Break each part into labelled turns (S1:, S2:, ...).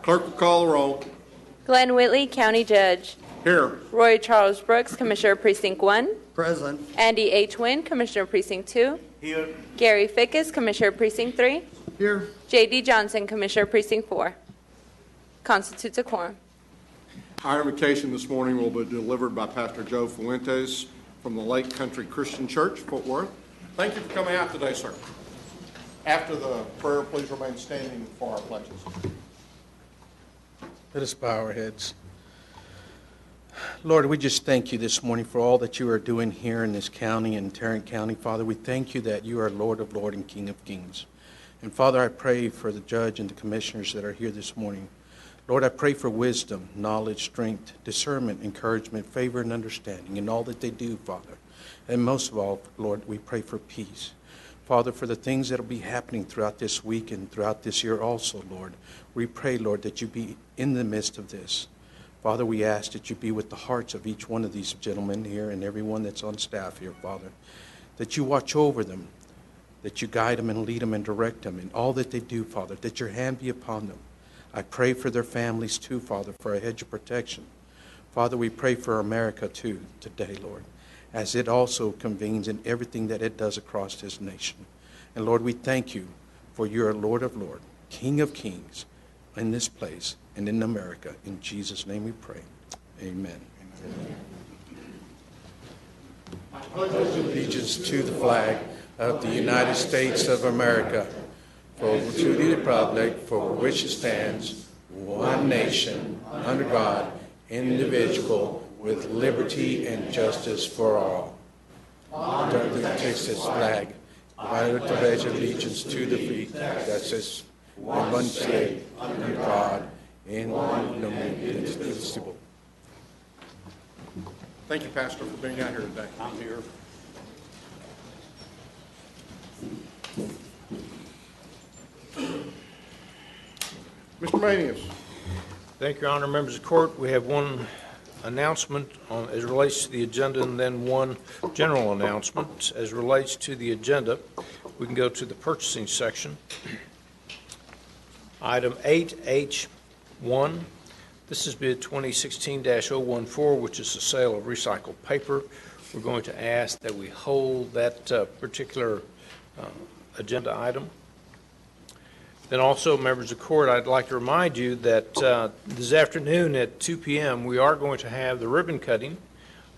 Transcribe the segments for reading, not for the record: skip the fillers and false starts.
S1: Clerk will call the roll.
S2: Glenn Whitley, County Judge.
S1: Here.
S2: Roy Charles Brooks, Commissioner Precinct 1.
S3: Present.
S2: Andy H. Wynn, Commissioner Precinct 2.
S1: Here.
S2: Gary Fickus, Commissioner Precinct 3.
S3: Here.
S2: J.D. Johnson, Commissioner Precinct 4. Constitutes a quorum.
S1: Our invocation this morning will be delivered by Pastor Joe Fuentes from the Lake Country Christian Church, Fort Worth. Thank you for coming out today, sir. After the prayer, please remain standing for our pledges.
S4: Let us bow our heads. Lord, we just thank you this morning for all that you are doing here in this county, in Tarrant County. Father, we thank you that you are Lord of Lords and King of Kings. And Father, I pray for the judge and the commissioners that are here this morning. Lord, I pray for wisdom, knowledge, strength, discernment, encouragement, favor, and understanding in all that they do, Father. And most of all, Lord, we pray for peace. Father, for the things that will be happening throughout this week and throughout this year also, Lord, we pray, Lord, that you be in the midst of this. Father, we ask that you be with the hearts of each one of these gentlemen here and everyone that's on staff here, Father, that you watch over them, that you guide them and lead them and direct them in all that they do, Father, that your hand be upon them. I pray for their families too, Father, for a hedge of protection. Father, we pray for America too today, Lord, as it also convenes in everything that it does across this nation. And Lord, we thank you for your Lord of Lords, King of Kings in this place and in America. In Jesus' name we pray. Amen. I pledge allegiance to the flag of the United States of America, to the republic for which it stands, one nation, under God, indivisible, with liberty and justice for all. Under the Texas flag, I pledge allegiance to the flag that says one state, under God, indivisible.
S1: Thank you, Pastor, for being out here today.
S3: I'm here.
S1: Mr. Manius.
S5: Thank you, Your Honor. Members of the court, we have one announcement as relates to the agenda and then one general announcement. As relates to the agenda, we can go to the purchasing section. Item 8H1, this is bid 2016-014, which is the sale of recycled paper. We're going to ask that we hold that particular agenda item. Then also, members of the court, I'd like to remind you that this afternoon at 2 p.m. we are going to have the ribbon cutting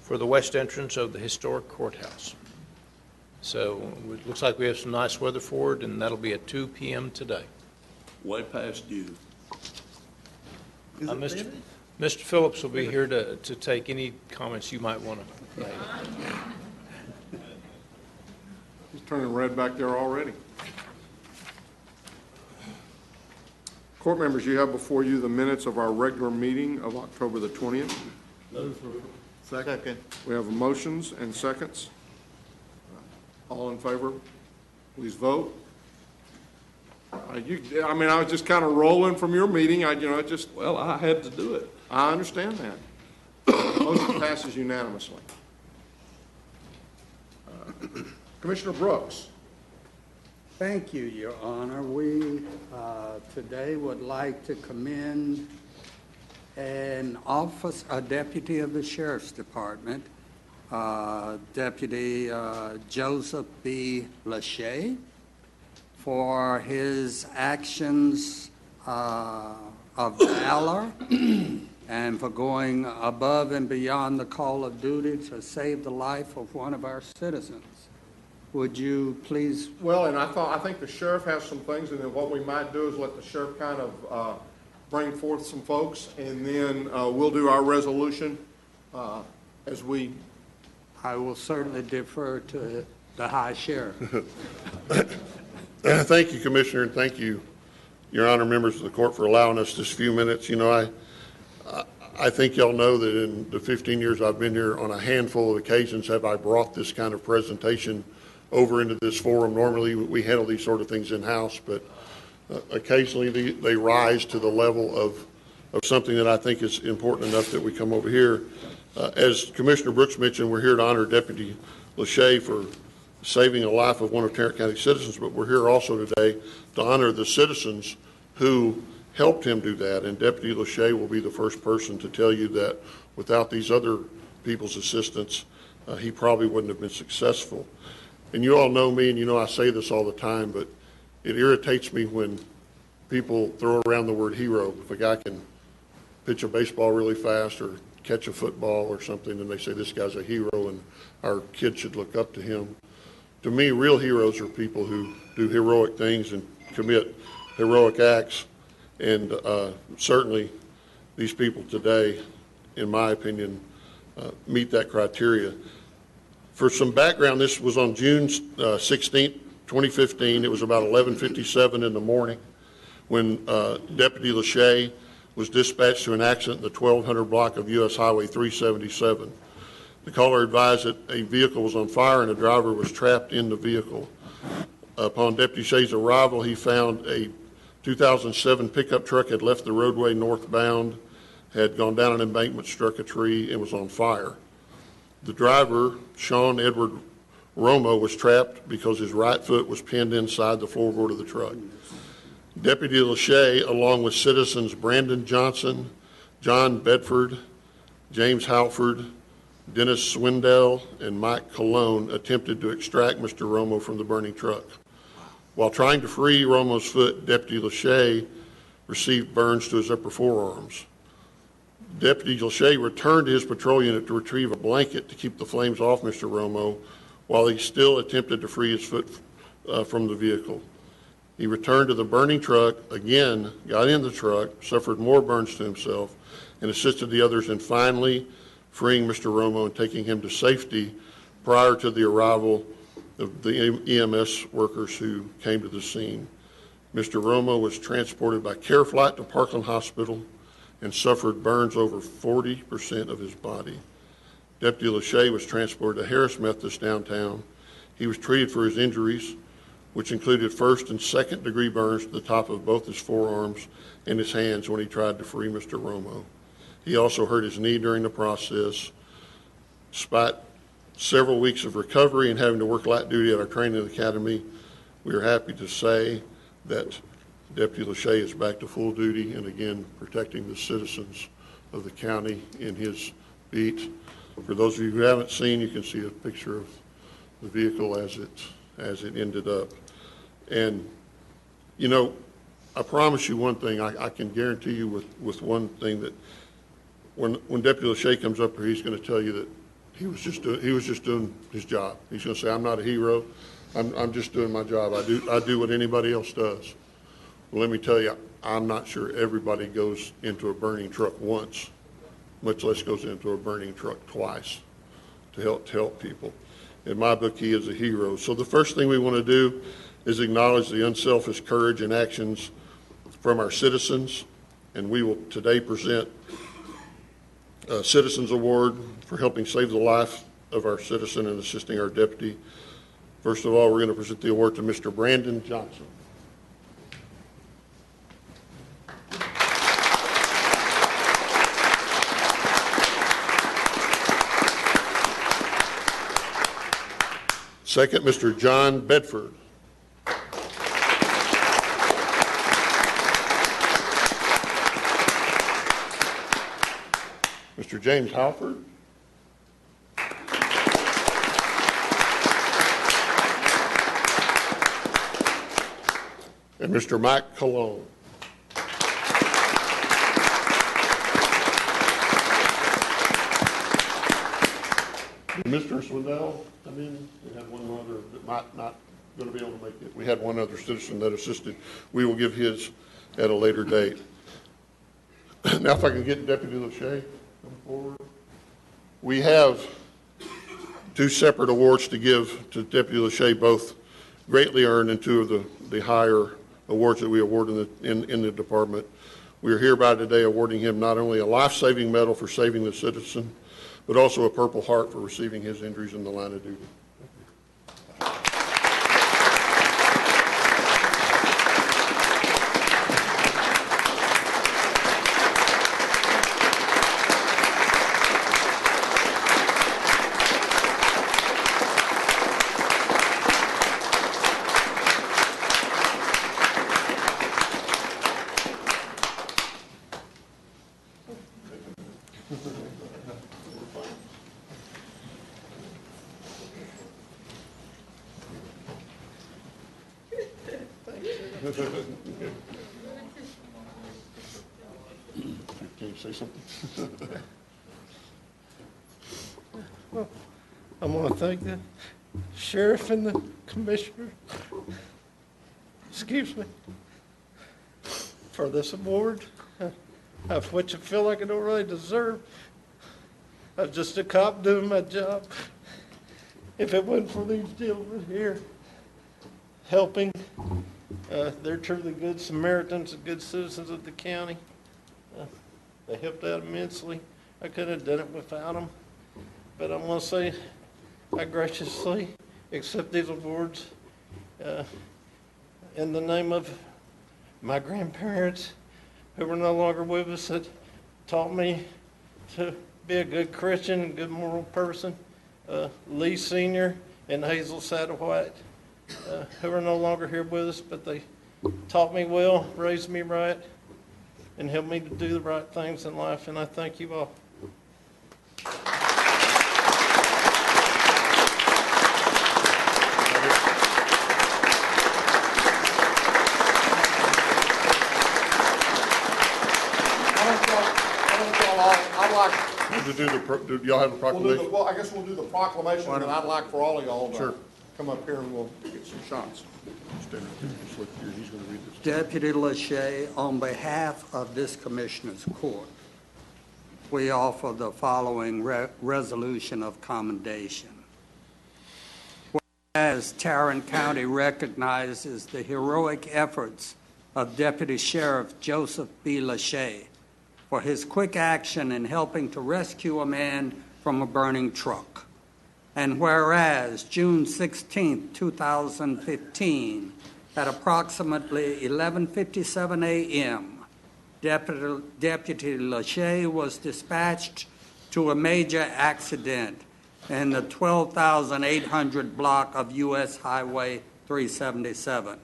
S5: for the west entrance of the historic courthouse. So it looks like we have some nice weather for it, and that'll be at 2 p.m. today.
S6: Way past due.
S5: Mr. Phillips will be here to take any comments you might want to make.
S1: He's turning red back there already. Court members, you have before you the minutes of our regular meeting of October the 20th.
S3: Second.
S1: We have motions and seconds. All in favor, please vote. I was just kind of rolling from your meeting. I had to do it. I understand that. Motion passes unanimously. Commissioner Brooks.
S3: Thank you, Your Honor. We today would like to commend a deputy of the Sheriff's Department, Deputy Joseph B. Lachey, for his actions of valor and for going above and beyond the call of duty to save the life of one of our citizens. Would you please?
S1: Well, and I think the sheriff has some things, and then what we might do is let the sheriff kind of bring forth some folks, and then we'll do our resolution as we.
S3: I will certainly defer to the High Sheriff.
S7: Thank you, Commissioner, and thank you, Your Honor, members of the court, for allowing us this few minutes. I think y'all know that in the 15 years I've been here, on a handful of occasions have I brought this kind of presentation over into this forum. Normally we handle these sort of things in-house, but occasionally they rise to the level of something that I think is important enough that we come over here. As Commissioner Brooks mentioned, we're here to honor Deputy Lachey for saving a life of one of Tarrant County citizens, but we're here also today to honor the citizens who helped him do that. And Deputy Lachey will be the first person to tell you that without these other people's assistance, he probably wouldn't have been successful. And you all know me, and you know I say this all the time, but it irritates me when people throw around the word hero. If a guy can pitch a baseball really fast or catch a football or something, and they say this guy's a hero and our kids should look up to him. To me, real heroes are people who do heroic things and commit heroic acts. And certainly these people today, in my opinion, meet that criteria. For some background, this was on June 16th, 2015. It was about 11:57 in the morning when Deputy Lachey was dispatched to an accident in the 1200 block of U.S. Highway 377. The caller advised that a vehicle was on fire and a driver was trapped in the vehicle. Upon Deputy Lachey's arrival, he found a 2007 pickup truck had left the roadway northbound, had gone down an embankment, struck a tree, and was on fire. The driver, Sean Edward Romo, was trapped because his right foot was pinned inside the floorboard of the truck. Deputy Lachey, along with citizens Brandon Johnson, John Bedford, James Halford, Dennis Swindell, and Mike Colon, attempted to extract Mr. Romo from the burning truck. While trying to free Romo's foot, Deputy Lachey received burns to his upper forearms. Deputy Lachey returned to his patrol unit to retrieve a blanket to keep the flames off Mr. Romo while he still attempted to free his foot from the vehicle. He returned to the burning truck, again got in the truck, suffered more burns to himself, and assisted the others in finally freeing Mr. Romo and taking him to safety prior to the arrival of the EMS workers who came to the scene. Mr. Romo was transported by care flight to Parkland Hospital and suffered burns over 40% of his body. Deputy Lachey was transported to Harris Methodist downtown. He was treated for his injuries, which included first and second degree burns to the top of both his forearms and his hands when he tried to free Mr. Romo. He also hurt his knee during the process. Despite several weeks of recovery and having to work light duty at our training academy, we are happy to say that Deputy Lachey is back to full duty and again protecting the citizens of the county in his beat. For those of you who haven't seen, you can see a picture of the vehicle as it ended up. And, you know, I promise you one thing, I can guarantee you with one thing, that when Deputy Lachey comes up here, he's going to tell you that he was just doing his job. He's going to say, I'm not a hero. I'm just doing my job. I do what anybody else does. Well, let me tell you, I'm not sure everybody goes into a burning truck once, much less goes into a burning truck twice to help people. In my book, he is a hero. So the first thing we want to do is acknowledge the unselfish courage and actions from our citizens, and we will today present a Citizens Award for helping save the life of our citizen and assisting our deputy. First of all, we're going to present the award to Mr. Brandon Johnson. Second, Mr. John Bedford. Mr. James Halford. And Mr. Mike Colon. Mr. Swindell, come in. We had one other that might not going to be able to make it. We had one other citizen that assisted. We will give his at a later date. Now, if I can get Deputy Lachey come forward. We have two separate awards to give to Deputy Lachey, both greatly earned, and two of the higher awards that we award in the department. We are hereby today awarding him not only a life-saving medal for saving the citizen, but also a Purple Heart for receiving his injuries in the line of duty. Can you say something?
S8: I want to thank the sheriff and the commissioner, excuse me, for this award, of which I feel like I don't really deserve. I'm just a cop doing my job. If it wasn't for these gentlemen here helping, they're truly good Samaritans and good citizens of the county. They helped out immensely. I couldn't have done it without them. But I'm going to say I graciously accept these awards in the name of my grandparents who are no longer with us, that taught me to be a good Christian and good moral person. Lee Sr. and Hazel Satterwhite, who are no longer here with us, but they taught me well, raised me right, and helped me to do the right things in life, and I thank you all.
S7: Do y'all have a proclamation?
S1: Well, I guess we'll do the proclamation, and I'd like for all of y'all
S7: Sure.
S1: to come up here and we'll get some shots.
S7: Stand right there. Just look here. He's going to read this.
S3: Deputy Lachey, on behalf of this Commissioner's Court, we offer the following resolution of commendation. Whereas Tarrant County recognizes the heroic efforts of Deputy Sheriff Joseph B. Lachey for his quick action in helping to rescue a man from a burning truck. And whereas June 16, 2015, at approximately 11:57 a.m., Deputy Lachey was dispatched to a major accident in the 12,800 block of U.S. Highway 377.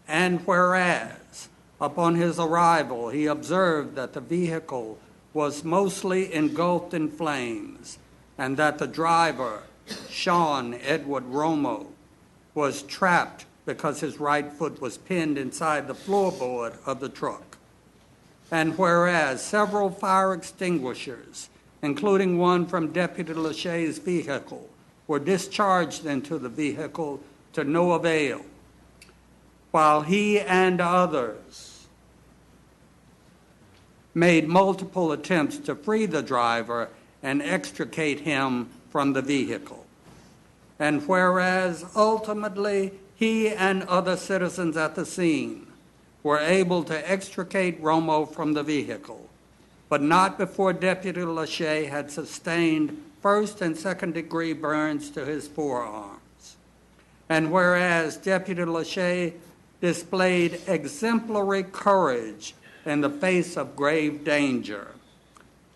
S3: And whereas, upon his arrival, he observed that the vehicle was mostly engulfed in flames and that the driver, Sean Edward Romo, was trapped because his right foot was pinned inside the floorboard of the truck. And whereas several fire extinguishers, including one from Deputy Lachey's vehicle, were discharged into the vehicle to no avail, while he and others made multiple attempts to free the driver and extricate him from the vehicle. And whereas ultimately he and other citizens at the scene were able to extricate Romo from the vehicle, but not before Deputy Lachey had sustained first and second degree burns to his forearms. And whereas Deputy Lachey displayed exemplary courage in the face of grave danger,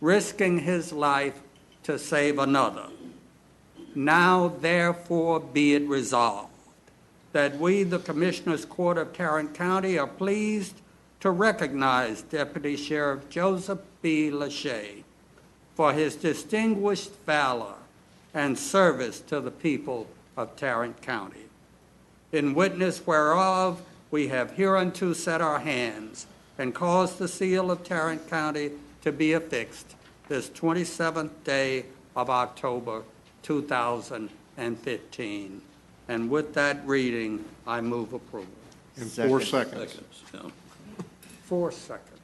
S3: risking his life to save another. Now, therefore, be it resolved that we, the Commissioners Court of Tarrant County, are pleased to recognize Deputy Sheriff Joseph B. Lachey for his distinguished valor and service to the people of Tarrant County. In witness whereof, we have hereunto set our hands and caused the seal of Tarrant County to be affixed this 27th day of October, 2015. And with that reading, I move approval.
S1: In 4 seconds.
S3: 4 seconds.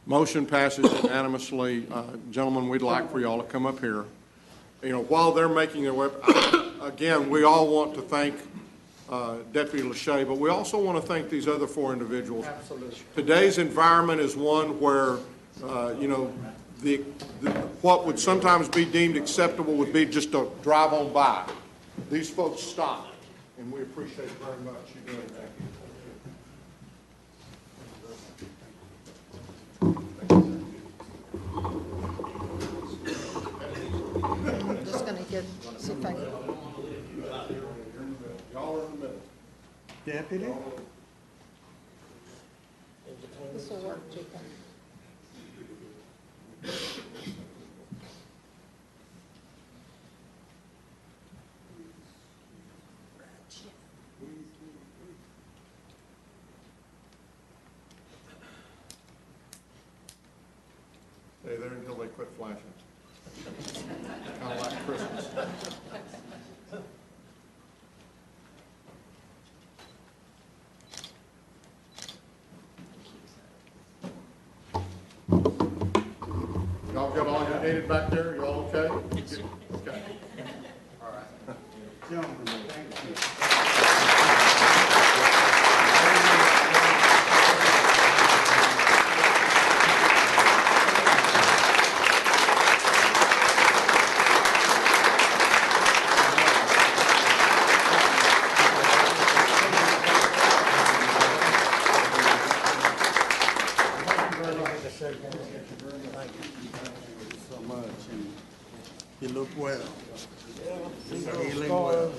S1: Motion passes unanimously. Gentlemen, we'd like for y'all to come up here. You know, while they're making their way, again, we all want to thank Deputy Lachey, but we also want to thank these other 4 individuals.
S3: Absolutely.
S1: Today's environment is one where, you know, what would sometimes be deemed acceptable would be just to drive on by. These folks stopped, and we appreciate very much you doing that.
S9: I'm just going to see if I can.
S1: Y'all are in the middle.
S3: Deputy?
S9: This will work, Jacob.
S1: Stay there until they quit flashing. Kind of like Christmas. Y'all got all you needed back there? You all okay? Okay.
S3: So much, and you look well. Feeling well.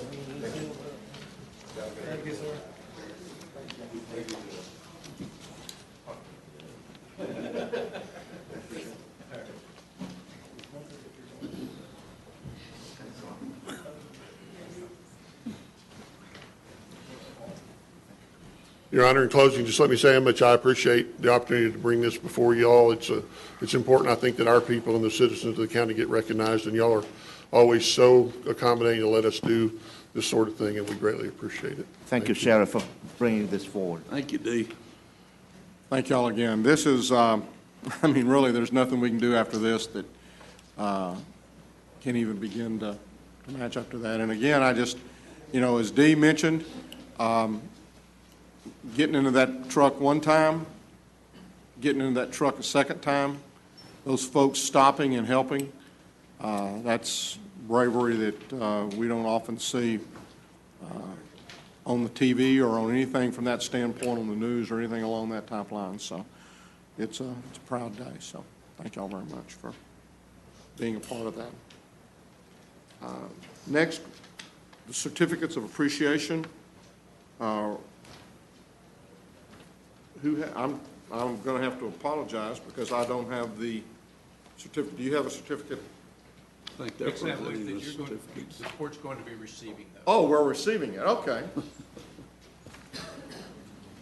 S7: Your Honor, in closing, just let me say how much I appreciate the opportunity to bring this before you all. It's important, I think, that our people and the citizens of the county get recognized, and y'all are always so accommodating to let us do this sort of thing, and we greatly appreciate it.
S6: Thank you, Sheriff, for bringing this forward.
S10: Thank you, Dee.
S1: Thank y'all again. This is, I mean, really, there's nothing we can do after this that can even begin to match up to that. And again, I just, as Dee mentioned, getting into that truck one time, getting into that truck a second time, those folks stopping and helping, that's bravery that we don't often see on the TV or on anything from that standpoint on the news or anything along that type line. So it's a proud day. So thank y'all very much for being a part of that. Next, the certificates of appreciation. I'm going to have to apologize because I don't have the certificate. Do you have a certificate?
S10: I think that's what
S5: Exactly,
S10: the
S5: that you're going,
S10: certificates.
S5: the court's going to be receiving those.
S1: Oh, we're receiving it. Okay.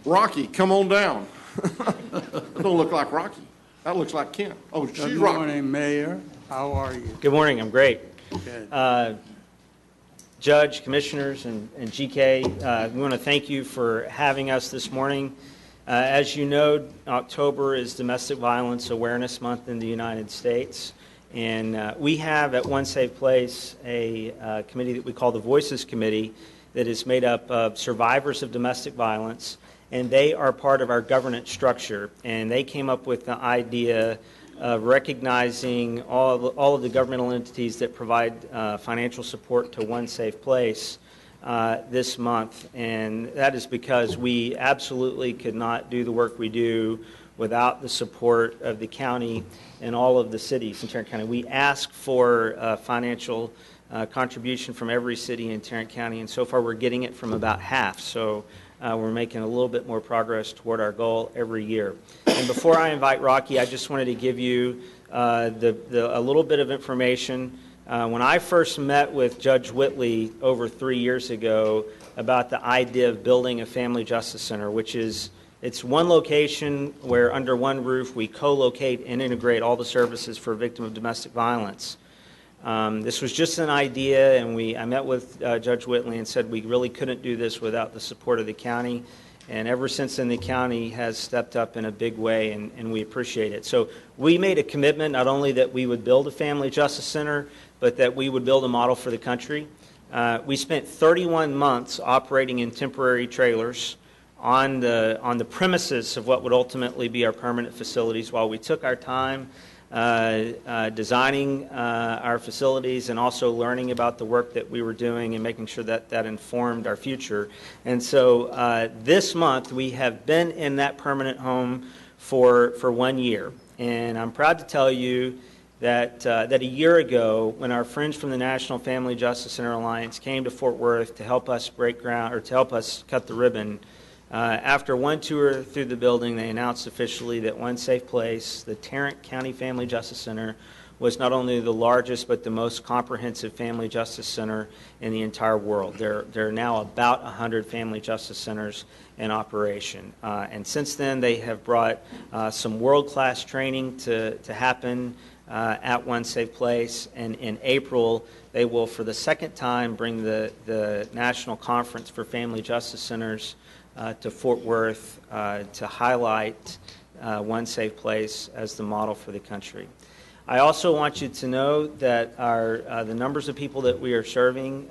S1: Rocky, come on down. That don't look like Rocky. That looks like Kent. Oh, she's
S3: Good
S1: Rocky.
S3: morning, Mayor. How are you?
S11: Good morning, I'm great.
S3: Good.
S11: Judge, Commissioners, and GK, we want to thank you for having us this morning. As you know, October is Domestic Violence Awareness Month in the United States, and we have at One Safe Place a committee that we call the Voices Committee that is made up of survivors of domestic violence, and they are part of our governance structure, and they came up with the idea of recognizing all of the governmental entities that provide financial support to One Safe Place this month. And that is because we absolutely could not do the work we do without the support of the county and all of the cities in Tarrant County. We ask for financial contribution from every city in Tarrant County, and so far we're getting it from about half. So we're making a little bit more progress toward our goal every year. And before I invite Rocky, I just wanted to give you a little bit of information. When I first met with Judge Whitley over 3 years ago about the idea of building a family justice center, which is, it's one location where under one roof we co-locate and integrate all the services for a victim of domestic violence. This was just an idea, and I met with Judge Whitley and said we really couldn't do this without the support of the county. And ever since then, the county has stepped up in a big way, and we appreciate it. So we made a commitment not only that we would build a family justice center, but that we would build a model for the country. We spent 31 months operating in temporary trailers on the premises of what would ultimately be our permanent facilities while we took our time designing our facilities and also learning about the work that we were doing and making sure that that informed our future. And so this month we have been in that permanent home for 1 year. And I'm proud to tell you that a year ago, when our friends from the National Family Justice Center Alliance came to Fort Worth to help us break ground, or to help us cut the ribbon, after one tour through the building, they announced officially that One Safe Place, the Tarrant County Family Justice Center, was not only the largest but the most comprehensive family justice center in the entire world. There are now about 100 family justice centers in operation. And since then, they have brought some world-class training to happen at One Safe Place. And in April, they will, for the second time, bring the National Conference for Family Justice Centers to Fort Worth to highlight One Safe Place as the model for the country. I also want you to know that the numbers of people that we are serving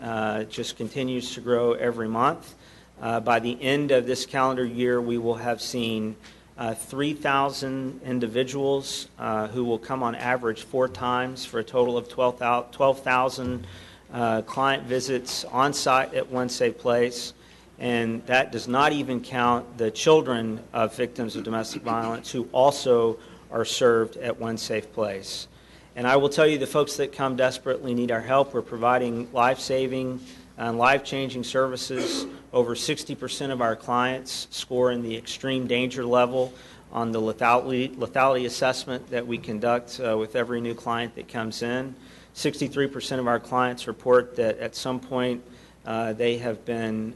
S11: just continues to grow every month. By the end of this calendar year, we will have seen 3,000 individuals who will come on average 4 times for a total of 12,000 client visits on site at One Safe Place. And that does not even count the children of victims of domestic violence who also are served at One Safe Place. And I will tell you, the folks that come desperately need our help. We're providing life-saving and life-changing services. Over 60% of our clients score in the extreme danger level on the lethality assessment that we conduct with every new client that comes in. 63% of our clients report that at some point they have been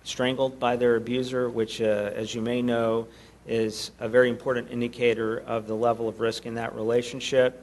S11: strangled by their abuser, which, as you may know, is a very important indicator of the level of risk in that relationship.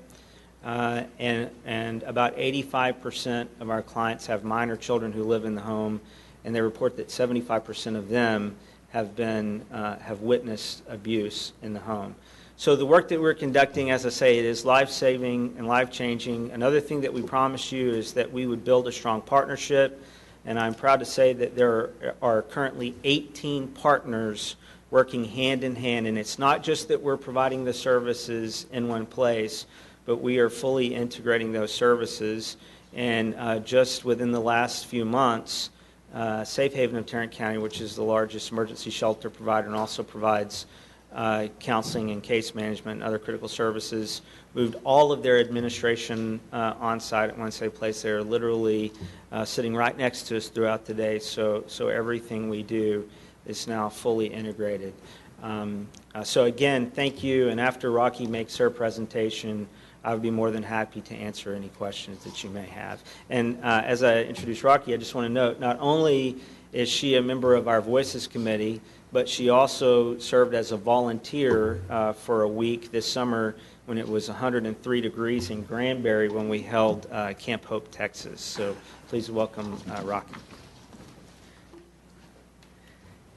S11: And about 85% of our clients have minor children who live in the home, and they report that 75% of them have witnessed abuse in the home. So the work that we're conducting, as I say, it is life-saving and life-changing. Another thing that we promised you is that we would build a strong partnership, and I'm proud to say that there are currently 18 partners working hand in hand, and it's not just that we're providing the services in one place, but we are fully integrating those services. And just within the last few months, Safe Haven of Tarrant County, which is the largest emergency shelter provider and also provides counseling and case management and other critical services, moved all of their administration on site at One Safe Place. They're literally sitting right next to us throughout the day, so everything we do is now fully integrated. So again, thank you, and after Rocky makes her presentation, I would be more than happy to answer any questions that you may have. And as I introduce Rocky, I just want to note, not only is she a member of our Voices Committee, but she also served as a volunteer for a week this summer when it was 103 degrees in Granbury when we held Camp Hope, Texas. So please welcome Rocky.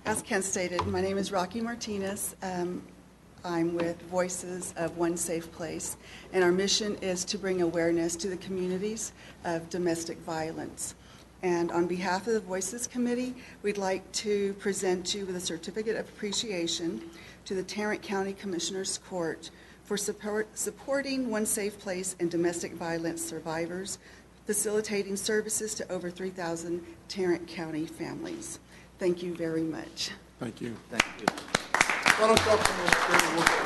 S12: As Ken stated, my name is Rocky Martinez. I'm with Voices of One Safe Place, and our mission is to bring awareness to the communities of domestic violence. And on behalf of the Voices Committee, we'd like to present you with a certificate of appreciation to the Tarrant County Commissioners Court for supporting One Safe Place and domestic violence survivors, facilitating services to over 3,000 Tarrant County families. Thank you very much.
S1: Thank you.
S6: Thank you.
S1: Why don't y'all come on screen and look at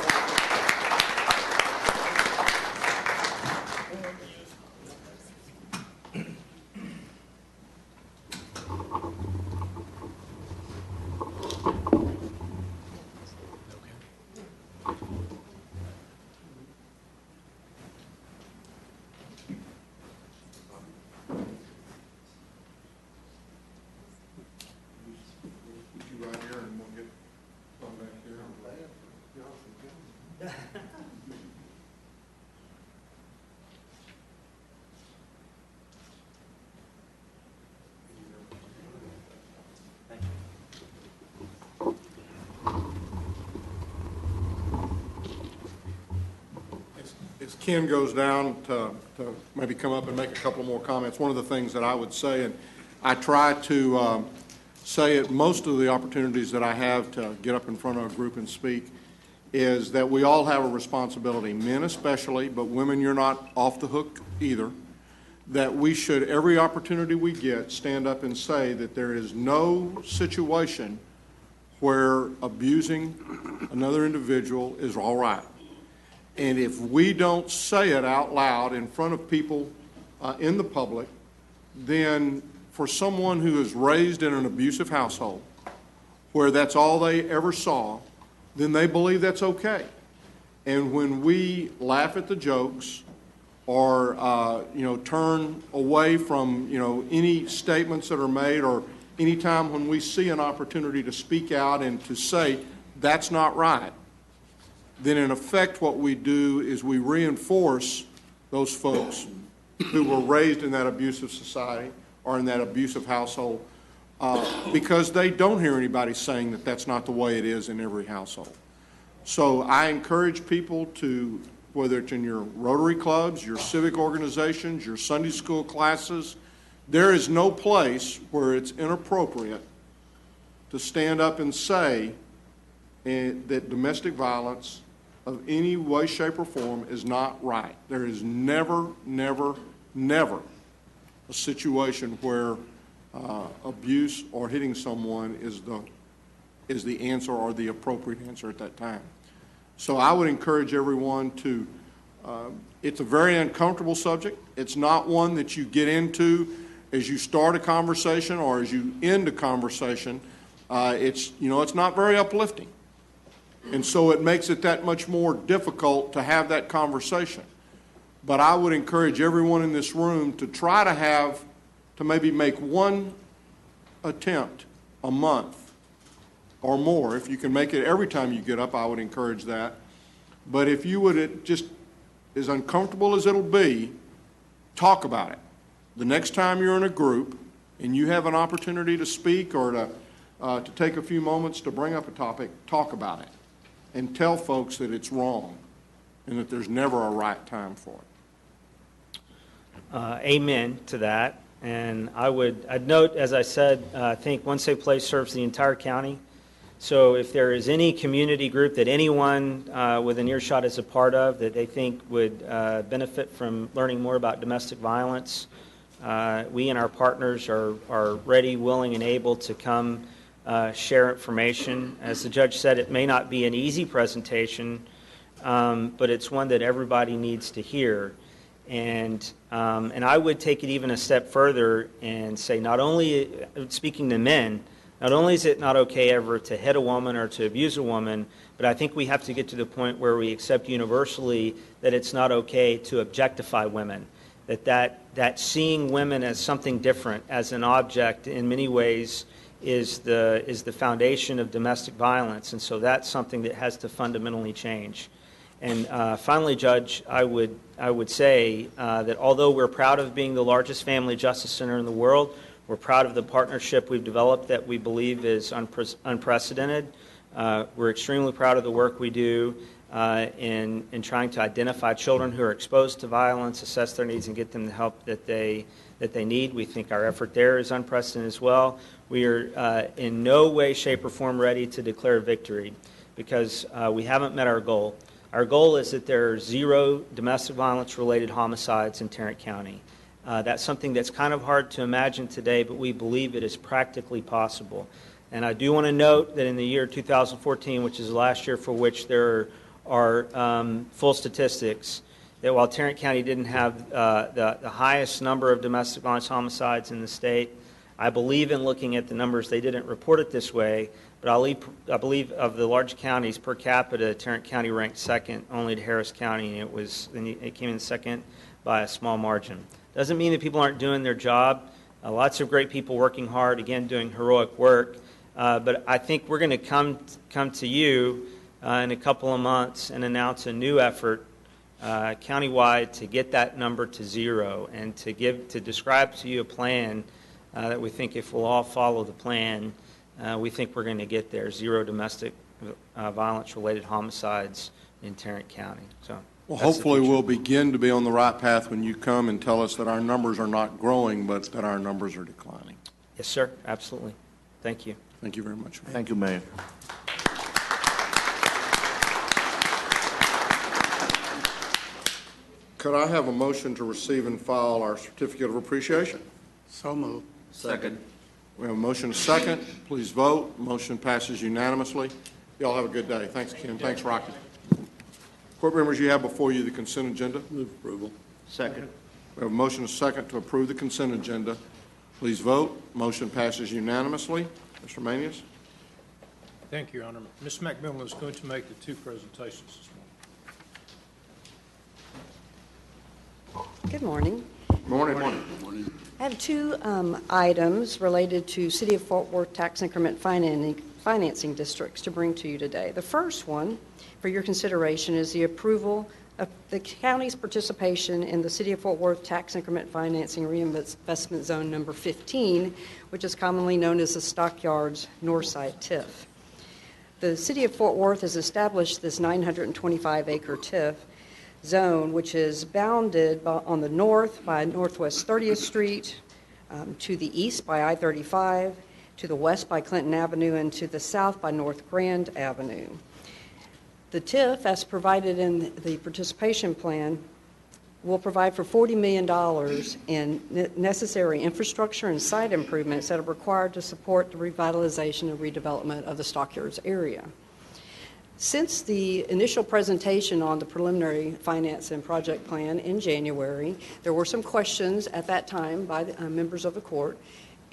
S1: you right here and we'll get some back here. As Ken goes down to maybe come up and make a couple more comments, one of the things that I would say, and I try to say at most of the opportunities that I have to get up in front of a group and speak, is that we all have a responsibility, men especially, but women, you're not off the hook either, that we should, every opportunity we get, stand up and say that there is no situation where abusing another individual is all right. And if we don't say it out loud in front of people in the public, then for someone who is raised in an abusive household, where that's all they ever saw, then they believe that's okay. And when we laugh at the jokes, or, turn away from, any statements that are made, or any time when we see an opportunity to speak out and to say, that's not right, then in effect what we do is we reinforce those folks who were raised in that abusive society or in that abusive household, because they don't hear anybody saying that that's not the way it is in every household. So I encourage people to, whether it's in your Rotary clubs, your civic organizations, your Sunday school classes, there is no place where it's inappropriate to stand up and say that domestic violence of any way, shape, or form is not right. There is never, never, never a situation where abuse or hitting someone is the answer or the appropriate answer at that time. So I would encourage everyone to, it's a very uncomfortable subject. It's not one that you get into as you start a conversation or as you end a conversation. It's not very uplifting. And so it makes it that much more difficult to have that conversation. But I would encourage everyone in this room to try to maybe make one attempt a month or more. If you can make it every time you get up, I would encourage that. But if you would, just as uncomfortable as it'll be, talk about it. The next time you're in a group and you have an opportunity to speak or to take a few moments to bring up a topic, talk about it and tell folks that it's wrong and that there's never a right time for it.
S11: Amen to that. And I'd note, as I said, I think One Safe Place serves the entire county. So if there is any community group that anyone with an earshot is a part of that they think would benefit from learning more about domestic violence, we and our partners are ready, willing, and able to come share information. As the judge said, it may not be an easy presentation, but it's one that everybody needs to hear. And I would take it even a step further and say, not only, speaking to men, not only is it not okay ever to hit a woman or to abuse a woman, but I think we have to get to the point where we accept universally that it's not okay to objectify women, that seeing women as something different, as an object, in many ways is the foundation of domestic violence. And so that's something that has to fundamentally change. And finally, Judge, I would say that although we're proud of being the largest family justice center in the world, we're proud of the partnership we've developed that we believe is unprecedented. We're extremely proud of the work we do in trying to identify children who are exposed to violence, assess their needs, and get them the help that they need. We think our effort there is unprecedented as well. We are in no way, shape, or form ready to declare victory because we haven't met our goal. Our goal is that there are 0 domestic violence-related homicides in Tarrant County. That's something that's kind of hard to imagine today, but we believe it is practically possible. And I do want to note that in the year 2014, which is the last year for which there are full statistics, that while Tarrant County didn't have the highest number of domestic violence homicides in the state, I believe in looking at the numbers, they didn't report it this way, but I believe of the large counties per capita, Tarrant County ranked second only to Harris County, and it came in second by a small margin. Doesn't mean that people aren't doing their job. Lots of great people working hard, again, doing heroic work. But I think we're going to come to you in a couple of months and announce a new effort countywide to get that number to 0 and to describe to you a plan that we think if we'll all follow the plan, we think we're going to get there. 0 domestic violence-related homicides in Tarrant County. So.
S1: Well, hopefully we'll begin to be on the right path when you come and tell us that our numbers are not growing, but that our numbers are declining.
S11: Yes, sir. Absolutely. Thank you.
S1: Thank you very much.
S6: Thank you, Mayor.
S1: Could I have a motion to receive and file our certificate of appreciation?
S3: So moved.
S10: Second.
S1: We have a motion, a second. Please vote. Motion passes unanimously. Y'all have a good day. Thanks, Ken. Thanks, Rocky. Court members, you have before you the consent agenda.
S10: Move approval.
S6: Second.
S1: We have a motion, a second, to approve the consent agenda. Please vote. Motion passes unanimously. Mr. Manius?
S5: Thank you, Your Honor. Ms. McMillan is going to make the 2 presentations this morning.
S13: Good morning.
S1: Morning.
S13: I have two items related to City of Fort Worth tax increment financing districts to bring to you today. The first one for your consideration is the approval of the county's participation in the City of Fort Worth tax increment financing reinvestment zone number 15, which is commonly known as the Stockyards Northside TIF. The City of Fort Worth has established this 925-acre TIF zone, which is bounded on the north by Northwest 30th Street, to the east by I-35, to the west by Clinton Avenue, and to the south by North Grand Avenue. The TIF, as provided in the participation plan, will provide for $40 million in necessary infrastructure and site improvements that are required to support the revitalization and redevelopment of the Stockyards area. Since the initial presentation on the preliminary finance and project plan in January, there were some questions at that time by the members of the court,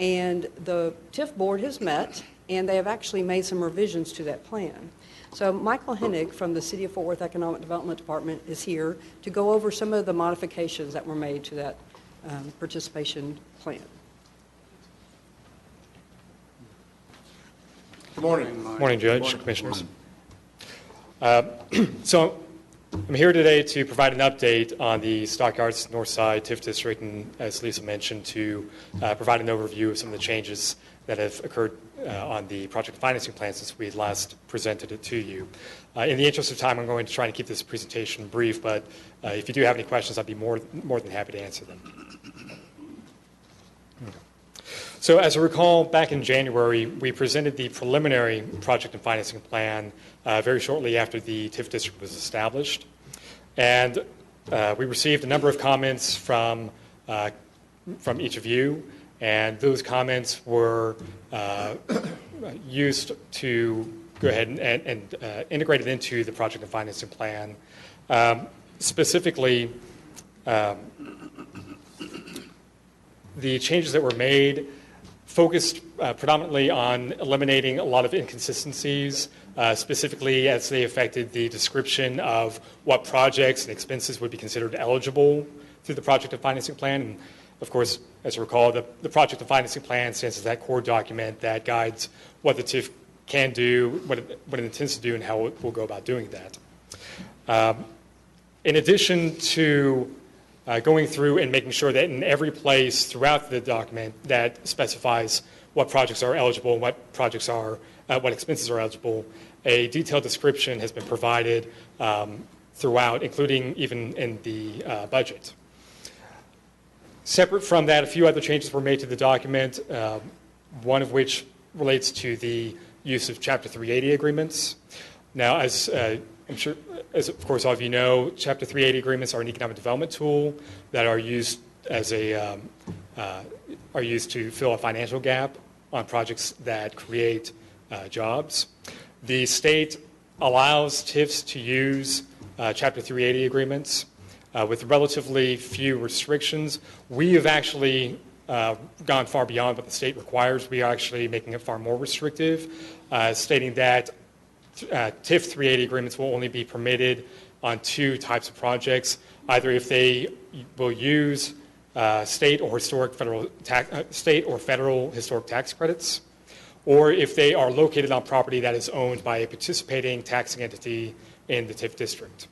S13: and the TIF board has met, and they have actually made some revisions to that plan. So Michael Hennig from the City of Fort Worth Economic Development Department is here to go over some of the modifications that were made to that participation plan.
S1: Good morning.
S14: Morning, Judge, Commissioners. So I'm here today to provide an update on the Stockyards Northside TIF District, and as Lisa mentioned, to provide an overview of some of the changes that have occurred on the project financing plan since we last presented it to you. In the interest of time, I'm going to try to keep this presentation brief, but if you do have any questions, I'd be more than happy to answer them. So as I recall, back in January, we presented the preliminary project and financing plan very shortly after the TIF district was established. And we received a number of comments from each of you, and those comments were used to go ahead and integrate it into the project and financing plan. Specifically, the changes that were made focused predominantly on eliminating a lot of inconsistencies, specifically as they affected the description of what projects and expenses would be considered eligible through the project and financing plan. And of course, as you recall, the project and financing plan stands as that core document that guides what the TIF can do, what it intends to do, and how it will go about doing that. In addition to going through and making sure that in every place throughout the document that specifies what projects are eligible and what projects are, what expenses are eligible, a detailed description has been provided throughout, including even in the budget. Separate from that, a few other changes were made to the document, one of which relates to the use of Chapter 380 agreements. Now, as I'm sure, as of course all of you know, Chapter 380 agreements are an economic development tool that are used as are used to fill a financial gap on projects that create jobs. The state allows TIFs to use Chapter 380 agreements with relatively few restrictions. We have actually gone far beyond what the state requires. We are actually making it far more restrictive, stating that TIF 380 agreements will only be permitted on two types of projects, either if they will use state or federal historic tax credits, or if they are located on property that is owned by a participating taxing entity in the TIF district.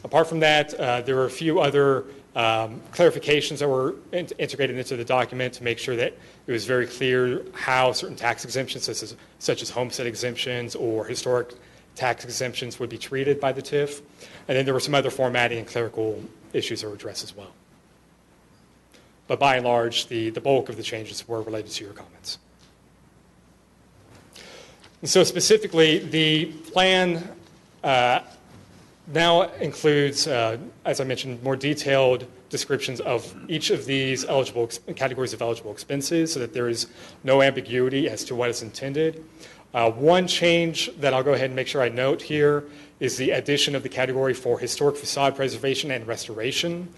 S14: Apart from that, there were a few other clarifications that were integrated into the document to make sure that it was very clear how certain tax exemptions, such as homestead exemptions or historic tax exemptions, would be treated by the TIF. And then there were some other formatting and clerical issues that were addressed as well. But by and large, the bulk of the changes were related to your comments. And so specifically, the plan now includes, as I mentioned, more detailed descriptions of each of these eligible categories of eligible expenses so that there is no ambiguity as to what is intended. One change that I'll go ahead and make sure I note here is the addition of the category for historic facade preservation and restoration.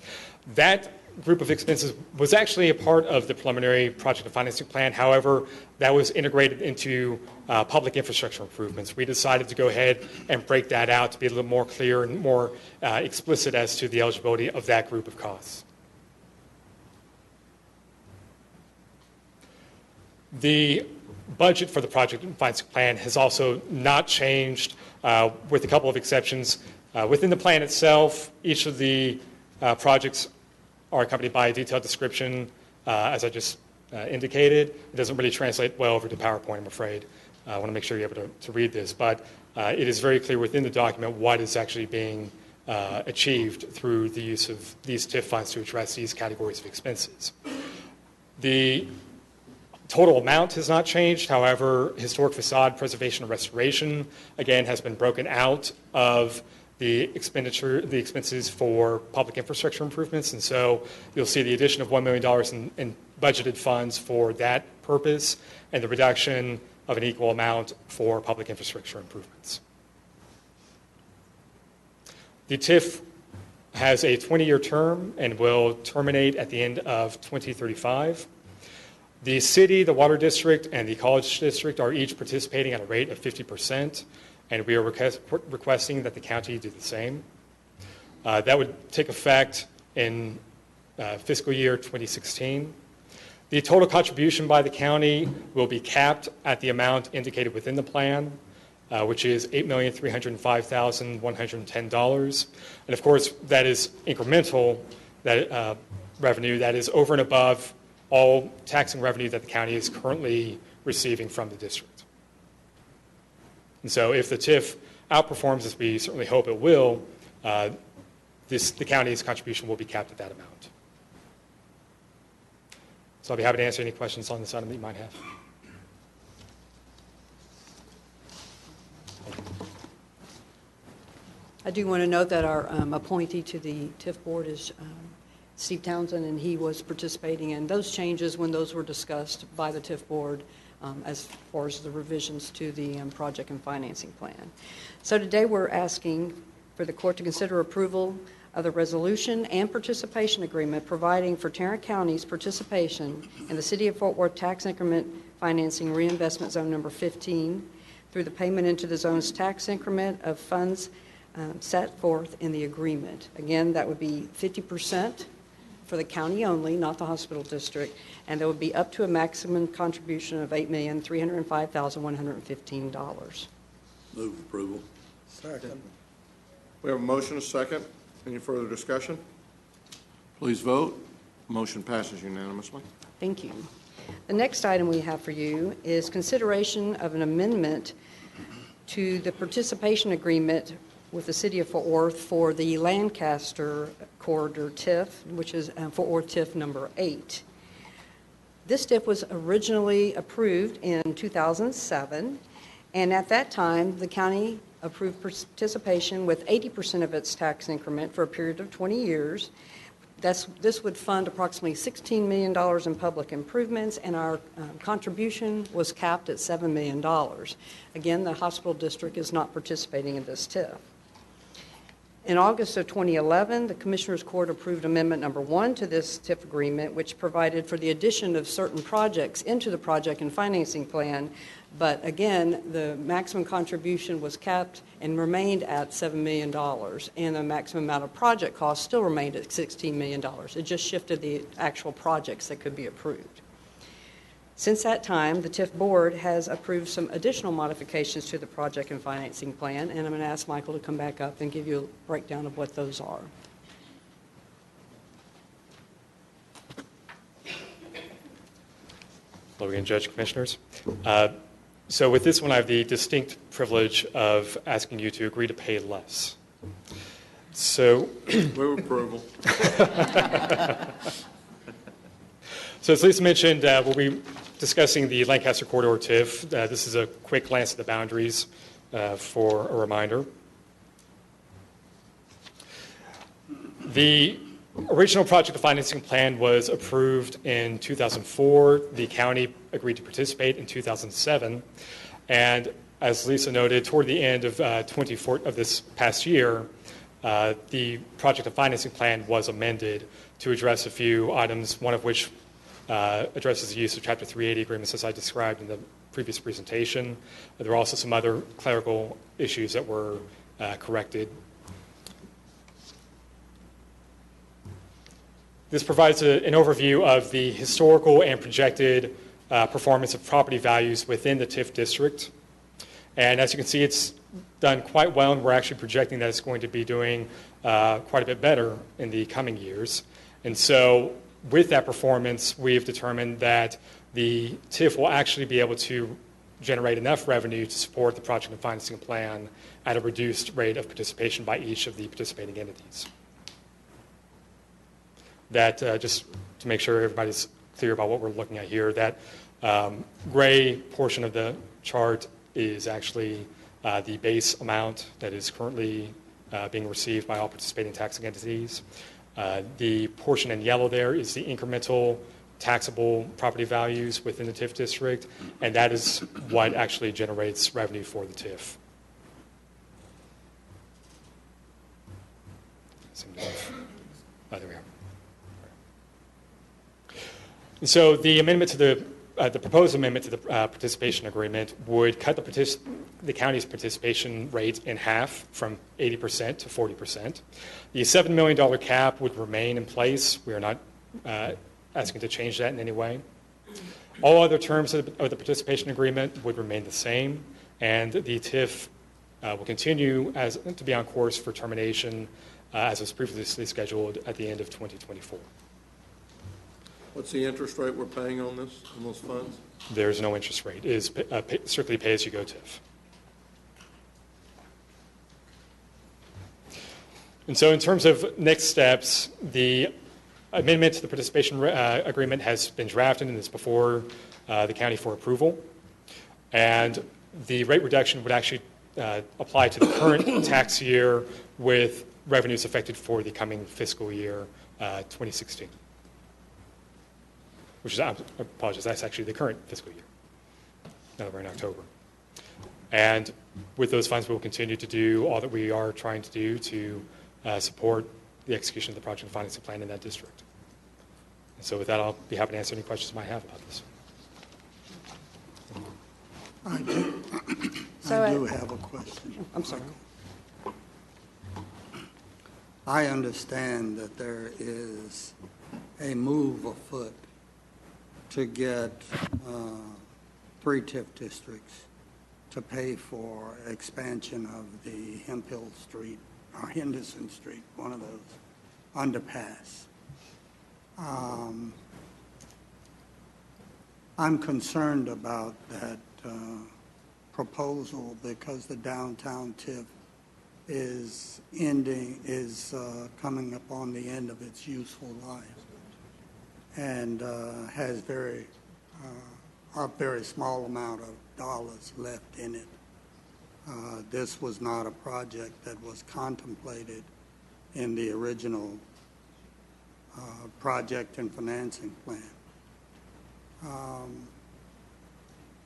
S14: That group of expenses was actually a part of the preliminary project and financing plan. However, that was integrated into public infrastructure improvements. We decided to go ahead and break that out to be a little more clear and more explicit as to the eligibility of that group of costs. The budget for the project and financing plan has also not changed, with a couple of exceptions. Within the plan itself, each of the projects are accompanied by a detailed description, as I just indicated. It doesn't really translate well over to PowerPoint, I'm afraid. I want to make sure you're able to read this, but it is very clear within the document what is actually being achieved through the use of these TIF funds to address these categories of expenses. The total amount has not changed. However, historic facade preservation and restoration, again, has been broken out of the expenses for public infrastructure improvements. And so you'll see the addition of $1 million in budgeted funds for that purpose and the reduction of an equal amount for public infrastructure improvements. The TIF has a 20-year term and will terminate at the end of 2035. The city, the water district, and the college district are each participating at a rate of 50%. And we are requesting that the county do the same. That would take effect in fiscal year 2016. The total contribution by the county will be capped at the amount indicated within the plan, which is $8,305,110. And of course, that is incremental revenue that is over and above all taxing revenue that the county is currently receiving from the district. And so if the TIF outperforms, as we certainly hope it will, the county's contribution will be capped at that amount. So I'll be happy to answer any questions on this item that you might have.
S13: I do want to note that our appointee to the TIF board is Steve Townsend, and he was participating in those changes when those were discussed by the TIF board as far as the revisions to the project and financing plan. So today we're asking for the court to consider approval of the resolution and participation agreement providing for Tarrant County's participation in the City of Fort Worth Tax Increment Financing Reinvestment Zone number 15 through the payment into the zone's tax increment of funds set forth in the agreement. Again, that would be 50% for the county only, not the hospital district, and there would be up to a maximum contribution of $8,305,115.
S10: Move approval. Second.
S1: We have a motion, a second. Any further discussion? Please vote. Motion passes unanimously.
S13: Thank you. The next item we have for you is consideration of an amendment to the participation agreement with the City of Fort Worth for the Lancaster Corridor TIF, which is Fort Worth TIF number 8. This TIF was originally approved in 2007, and at that time, the county approved participation with 80% of its tax increment for a period of 20 years. This would fund approximately $16 million in public improvements, and our contribution was capped at $7 million. Again, the hospital district is not participating in this TIF. In August of 2011, the Commissioners Court approved Amendment Number 1 to this TIF agreement, which provided for the addition of certain projects into the project and financing plan. But again, the maximum contribution was capped and remained at $7 million, and the maximum amount of project costs still remained at $16 million. It just shifted the actual projects that could be approved. Since that time, the TIF board has approved some additional modifications to the project and financing plan, and I'm going to ask Michael to come back up and give you a breakdown of what those are.
S14: Hello again, Judge, Commissioners. So with this one, I have the distinct privilege of asking you to agree to pay less. So,
S1: move approval.
S14: So as Lisa mentioned, we'll be discussing the Lancaster Corridor TIF. This is a quick glance at the boundaries for a reminder. The original project financing plan was approved in 2004. The county agreed to participate in 2007. And as Lisa noted, toward the end of this past year, the project and financing plan was amended to address a few items, one of which addresses the use of Chapter 380 agreements as I described in the previous presentation. There were also some other clerical issues that were corrected. This provides an overview of the historical and projected performance of property values within the TIF district. And as you can see, it's done quite well, and we're actually projecting that it's going to be doing quite a bit better in the coming years. And so with that performance, we've determined that the TIF will actually be able to generate enough revenue to support the project and financing plan at a reduced rate of participation by each of the participating entities. That, just to make sure everybody's clear about what we're looking at here, that gray portion of the chart is actually the base amount that is currently being received by all participating taxing entities. The portion in yellow there is the incremental taxable property values within the TIF district, and that is what actually generates revenue for the TIF. There we are. And so the amendment to the proposed amendment to the participation agreement would cut the county's participation rate in half from 80% to 40%. The $7 million cap would remain in place. We are not asking to change that in any way. All other terms of the participation agreement would remain the same, and the TIF will continue to be on course for termination as was previously scheduled at the end of 2024.
S1: What's the interest rate we're paying on this, on those funds?
S14: There's no interest rate. It is strictly pay-as-you-go TIF. And so in terms of next steps, the amendment to the participation agreement has been drafted and is before the county for approval. And the rate reduction would actually apply to the current tax year with revenues affected for the coming fiscal year 2016. Which is, I apologize, that's actually the current fiscal year, now that we're in October. And with those funds, we'll continue to do all that we are trying to do to support the execution of the project and financing plan in that district. And so with that, I'll be happy to answer any questions you might have about this.
S10: I do have a question.
S13: I'm sorry.
S3: I understand that there is a move afoot to get 3 TIF districts to pay for expansion of the Hemphill Street or Henderson Street, one of those, underpass. I'm concerned about that proposal because the downtown TIF is coming upon the end of its useful life and has a very small amount of dollars left in it. This was not a project that was contemplated in the original project and financing plan.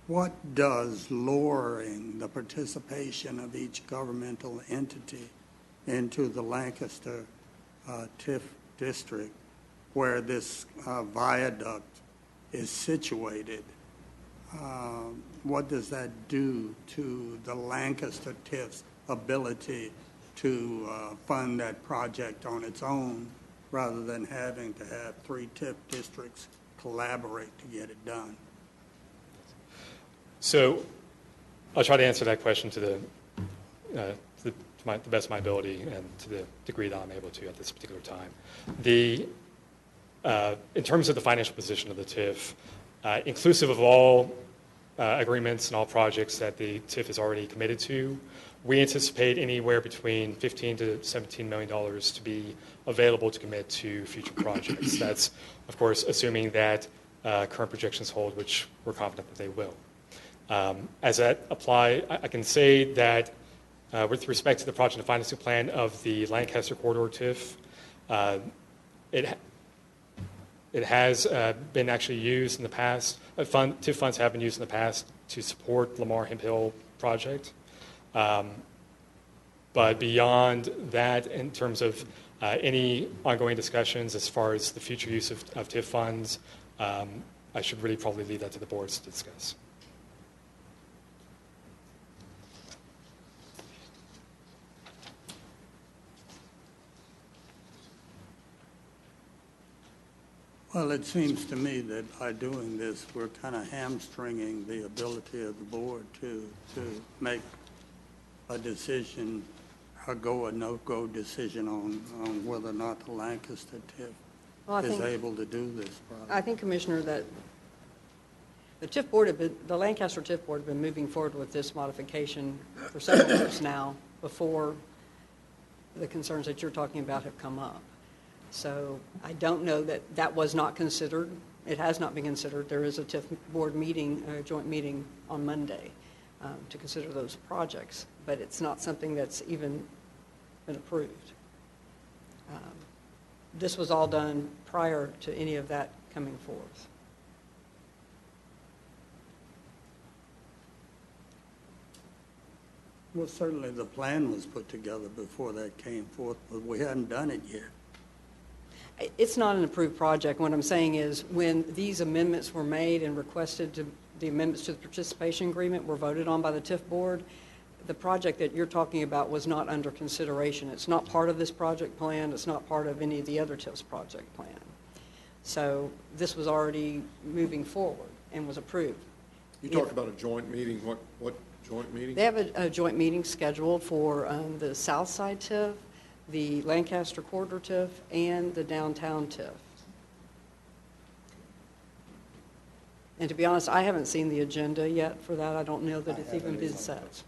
S3: What does lowering the participation of each governmental entity into the Lancaster TIF district, where this viaduct is situated, what does that do to the Lancaster TIF's ability to fund that project on its own rather than having to have 3 TIF districts collaborate to get it done?
S14: So I'll try to answer that question to the best of my ability and to the degree that I'm able to at this particular time. In terms of the financial position of the TIF, inclusive of all agreements and all projects that the TIF is already committed to, we anticipate anywhere between $15 to $17 million to be available to commit to future projects. That's, of course, assuming that current projections hold, which we're confident that they will. As that apply, I can say that with respect to the project and financing plan of the Lancaster Corridor TIF, it has been actually used in the past. TIF funds have been used in the past to support Lamar Hemphill project. But beyond that, in terms of any ongoing discussions as far as the future use of TIF funds, I should really probably leave that to the boards to discuss.
S10: Well, it seems to me that by doing this, we're kind of hamstringing the ability of the board to make a decision, a go or no-go decision on whether or not the Lancaster
S13: Well, I
S10: TIF is
S13: think-
S10: able to do this project.
S13: I think, Commissioner, that the TIF board, the Lancaster TIF board have been moving forward with this modification for several years now before the concerns that you're talking about have come up. So I don't know that that was not considered. It has not been considered. There is a TIF board meeting, a joint meeting on Monday to consider those projects, but it's not something that's even been approved. This was all done prior to any of that coming forth.
S10: Well, certainly the plan was put together before that came forth, but we hadn't done it yet.
S13: It's not an approved project. What I'm saying is when these amendments were made and requested the amendments to the participation agreement were voted on by the TIF board, the project that you're talking about was not under consideration. It's not part of this project plan. It's not part of any of the other TIF's project plan. So this was already moving forward and was approved.
S1: You talked about a joint meeting. What joint meeting?
S13: They have a joint meeting scheduled for the South Side TIF, the Lancaster Corridor TIF, and the Downtown TIF. And to be honest, I haven't seen the agenda yet for that. I don't know that it's even been set.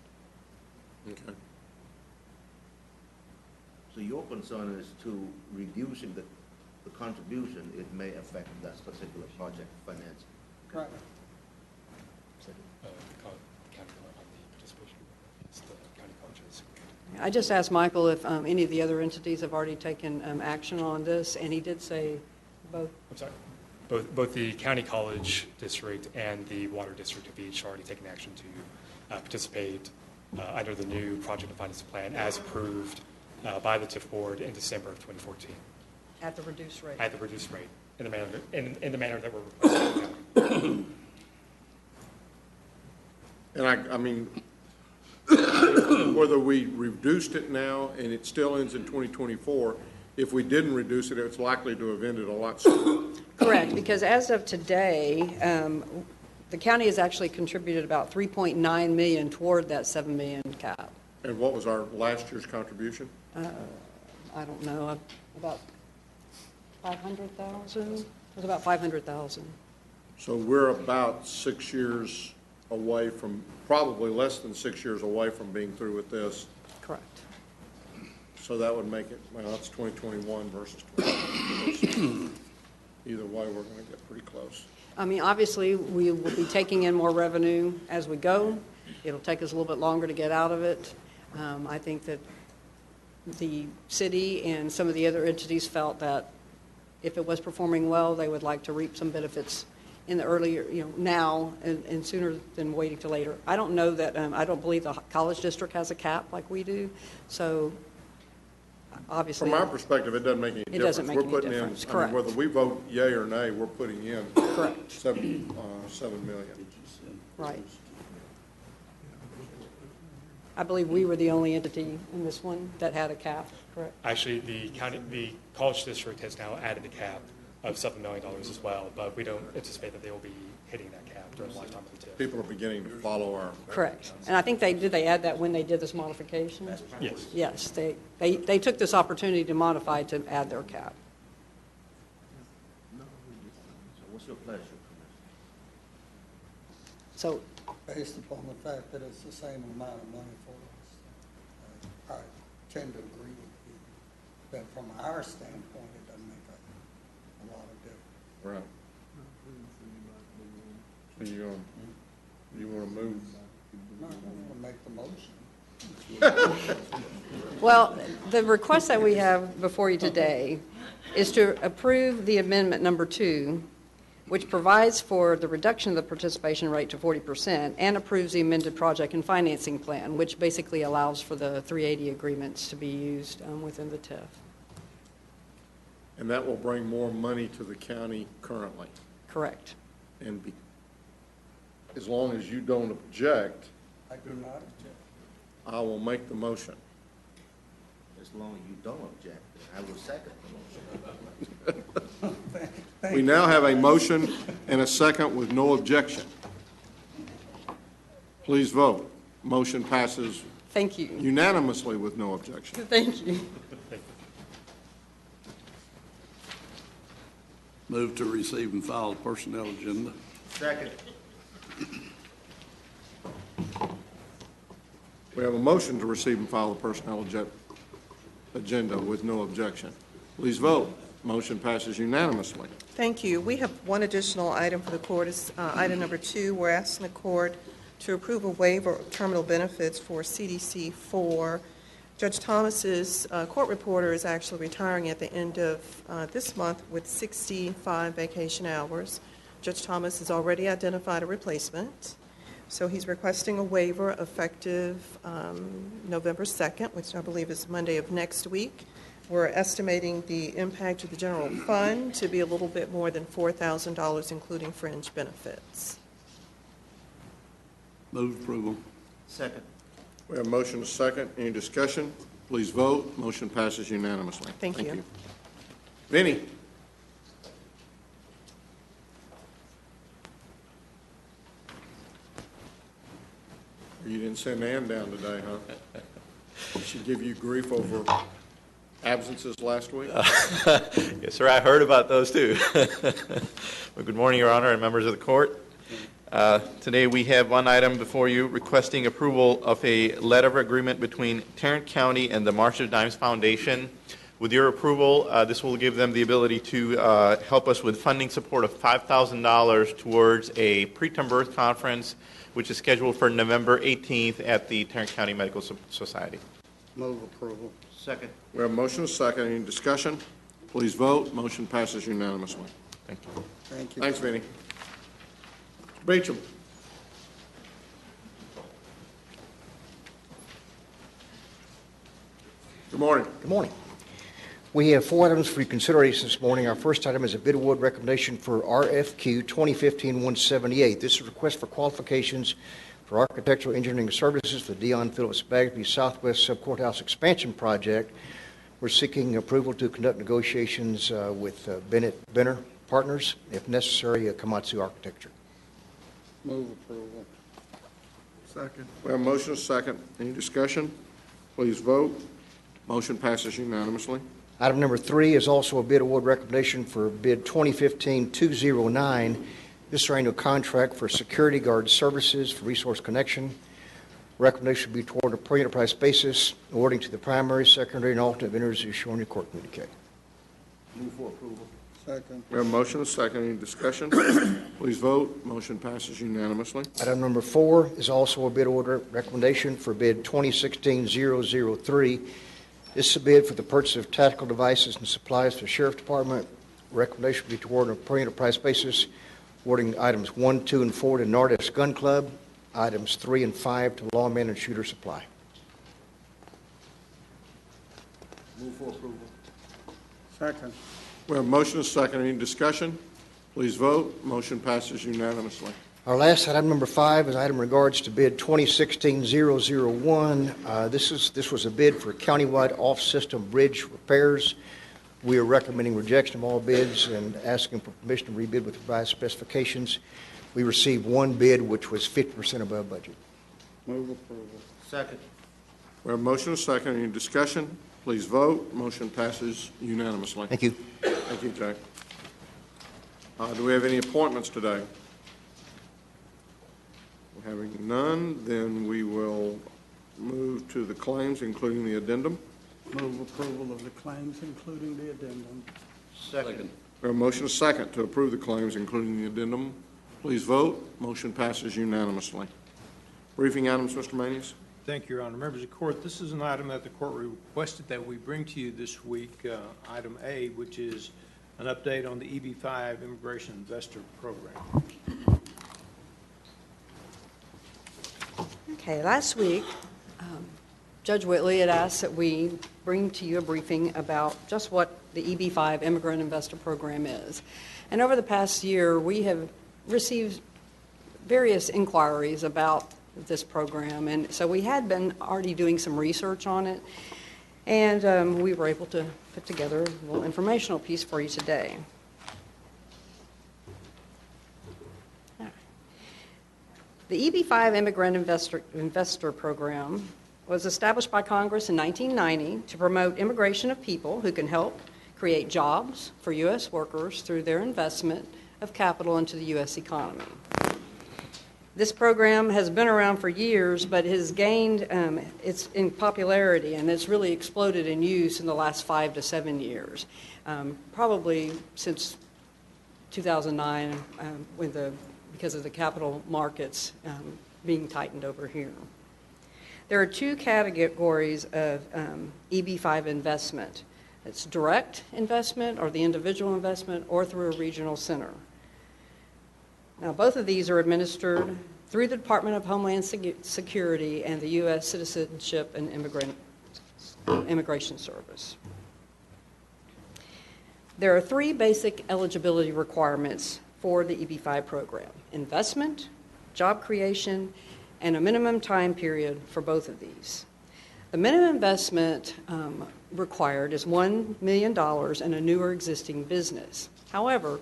S1: Okay.
S6: So your concern is to reducing the contribution, it may affect that particular project financing.
S13: Right. I just asked Michael if any of the other entities have already taken action on this, and he did say both.
S14: I'm sorry? Both the County College District and the Water District have each already taken action to participate under the new project and finance plan as approved by the TIF board in December of 2014.
S13: At the reduced rate.
S14: At the reduced rate, in the manner that we're requesting.
S1: And I mean, whether we reduced it now and it still ends in 2024, if we didn't reduce it, it's likely to have ended a lot sooner.
S13: Correct, because as of today, the county has actually contributed about $3.9 million toward that $7 million cap.
S1: And what was our last year's contribution?
S13: I don't know, about 500,000? It was about 500,000.
S1: So we're about 6 years away from, probably less than 6 years away from being through with this.
S13: Correct.
S1: So that would make it, well, it's 2021 versus 2022. Either way, we're going to get pretty close.
S13: I mean, obviously, we will be taking in more revenue as we go. It'll take us a little bit longer to get out of it. I think that the city and some of the other entities felt that if it was performing well, they would like to reap some benefits in the earlier, now and sooner than waiting till later. I don't know that, I don't believe the college district has a cap like we do, so obviously.
S1: From our perspective, it doesn't make any difference.
S13: It doesn't make any
S1: We're putting
S13: difference,
S1: in,
S13: correct.
S1: whether we vote yea or nay, we're putting in
S13: Correct.
S1: 7 million.
S13: Right. I believe we were the only entity in this one that had a cap, correct?
S14: Actually, the college district has now added a cap of $7 million as well, but we don't anticipate that they will be hitting that cap during the lifetime of the TIF.
S1: People are beginning to follow our.
S13: Correct. And I think they add that when they did this modification?
S14: Yes.
S13: Yes, they took this opportunity to modify to add their cap.
S6: So what's your pleasure,
S13: So,
S10: Based upon the fact that it's the same amount of money for us, I tend to agree with you that from our standpoint, it doesn't make a lot of difference.
S1: Right. So you want to move?
S10: No, I want to make the motion.
S13: well, the request that we have before you today is to approve the amendment number 2 which provides for the reduction of the participation rate to 40% and approves the amended project and financing plan, which basically allows for the 380 agreements to be used within the TIF.
S1: And that will bring more money to the county currently.
S13: Correct.
S1: And as long as you don't object,
S10: I do not object.
S1: I will make the motion.
S6: As long as you don't object, I will second the motion.
S1: We now have a motion and a second with no objection. Please vote. Motion passes
S13: Thank you.
S1: unanimously with no objection.
S13: Thank you.
S15: Move to receive and file personnel agenda.
S6: Second.
S1: We have a motion to receive and file the personnel agenda with no objection. Please vote. Motion passes unanimously.
S16: Thank you. We have one additional item for the court. Is item number 2. We're asking the court to approve a waiver of terminal benefits for CDC 4. Judge Thomas's court reporter is actually retiring at the end of this month with 65 vacation hours. Judge Thomas has already identified a replacement. So he's requesting a waiver effective November 2nd, which I believe is Monday of next week. We're estimating the impact to the general fund to be a little bit more than $4,000, including fringe benefits.
S15: Move approval.
S6: Second.
S1: We have a motion and a second. Any discussion? Please vote. Motion passes unanimously.
S16: Thank you.
S1: Vinnie? You didn't send Ann down today, huh? Did she give you grief over absences last week?
S17: Yes, sir, I heard about those too. Well, good morning, Your Honor, and members of the court. Today we have one item before you requesting approval of a letter of agreement between Tarrant County and the March of Dimes Foundation. With your approval, this will give them the ability to help us with funding support of $5,000 towards a preterm birth conference, which is scheduled for November 18th at the Tarrant County Medical Society.
S10: Move approval.
S6: Second.
S1: We have a motion and a second. Any discussion? Please vote. Motion passes unanimously.
S17: Thank you.
S10: Thank you.
S1: Thanks, Vinnie. Mr. Beecham. Good morning.
S18: Good morning. We have 4 items for your consideration this morning. Our first item is a bid award recommendation for RFQ 2015-178. This is a request for qualifications for architectural engineering services for the Dion Phillips Bagby Southwest Subcourthouse Expansion Project. We're seeking approval to conduct negotiations with Bennett Benner Partners, if necessary, Komatsu Architecture.
S10: Move approval.
S1: Second. We have a motion and a second. Any discussion? Please vote. Motion passes unanimously.
S18: Item number 3 is also a bid award recommendation for bid 2015-209. This is our annual contract for security guard services for Resource Connection. Recommendation will be toward a per enterprise basis, awarding to the primary, secondary, and alternate vendors as shown in your court communique.
S6: Move for approval.
S10: Second.
S1: We have a motion and a second. Any discussion? Please vote. Motion passes unanimously.
S18: Item number 4 is also a bid order recommendation for bid 2016-003. This is a bid for the purchase of tactical devices and supplies for the Sheriff Department. Recommendation will be toward a per enterprise basis, awarding items 1, 2, and 4 to Nardes Gun Club, items 3 and 5 to Lawman and Shooter Supply.
S6: Move for approval.
S10: Second.
S1: We have a motion and a second. Any discussion? Please vote. Motion passes unanimously.
S18: Our last item, number 5, is item in regards to bid 2016-001. This was a bid for countywide off-system bridge repairs. We are recommending rejection of all bids and asking for permission to rebid with revised specifications. We received 1 bid, which was 50% above budget.
S10: Move approval.
S6: Second.
S1: We have a motion and a second. Any discussion? Please vote. Motion passes unanimously.
S18: Thank you.
S1: Thank you, Jack. Do we have any appointments today? Having none, then we will move to the claims, including the addendum.
S10: Move approval of the claims, including the addendum.
S6: Second.
S1: We have a motion and a second to approve the claims, including the addendum. Please vote. Motion passes unanimously. Briefing items, Mr. Manius.
S5: Thank you, Your Honor. Members of the court, this is an item that the court requested that we bring to you this week, item A, which is an update on the EB-5 Immigration Investor Program.
S13: Okay, last week, Judge Whitley had asked that we bring to you a briefing about just what the EB-5 Immigrant Investor Program is. And over the past year, we have received various inquiries about this program, and so we had been already doing some research on it, and we were able to put together a little informational piece for you today. The EB-5 Immigrant Investor Program was established by Congress in 1990 to promote immigration of people who can help create jobs for U.S. workers through their investment of capital into the U.S. economy. This program has been around for years, but has gained its in popularity, and it's really exploded in use in the last 5 to 7 years, probably since 2009, because of the capital markets being tightened over here. There are two categories of EB-5 investment. It's direct investment, or the individual investment, or through a regional center. Now, both of these are administered through the Department of Homeland Security and the U.S. Citizenship and Immigration Service. There are three basic eligibility requirements for the EB-5 program: investment, job creation, and a minimum time period for both of these. The minimum investment required is $1 million in a new or existing business. However,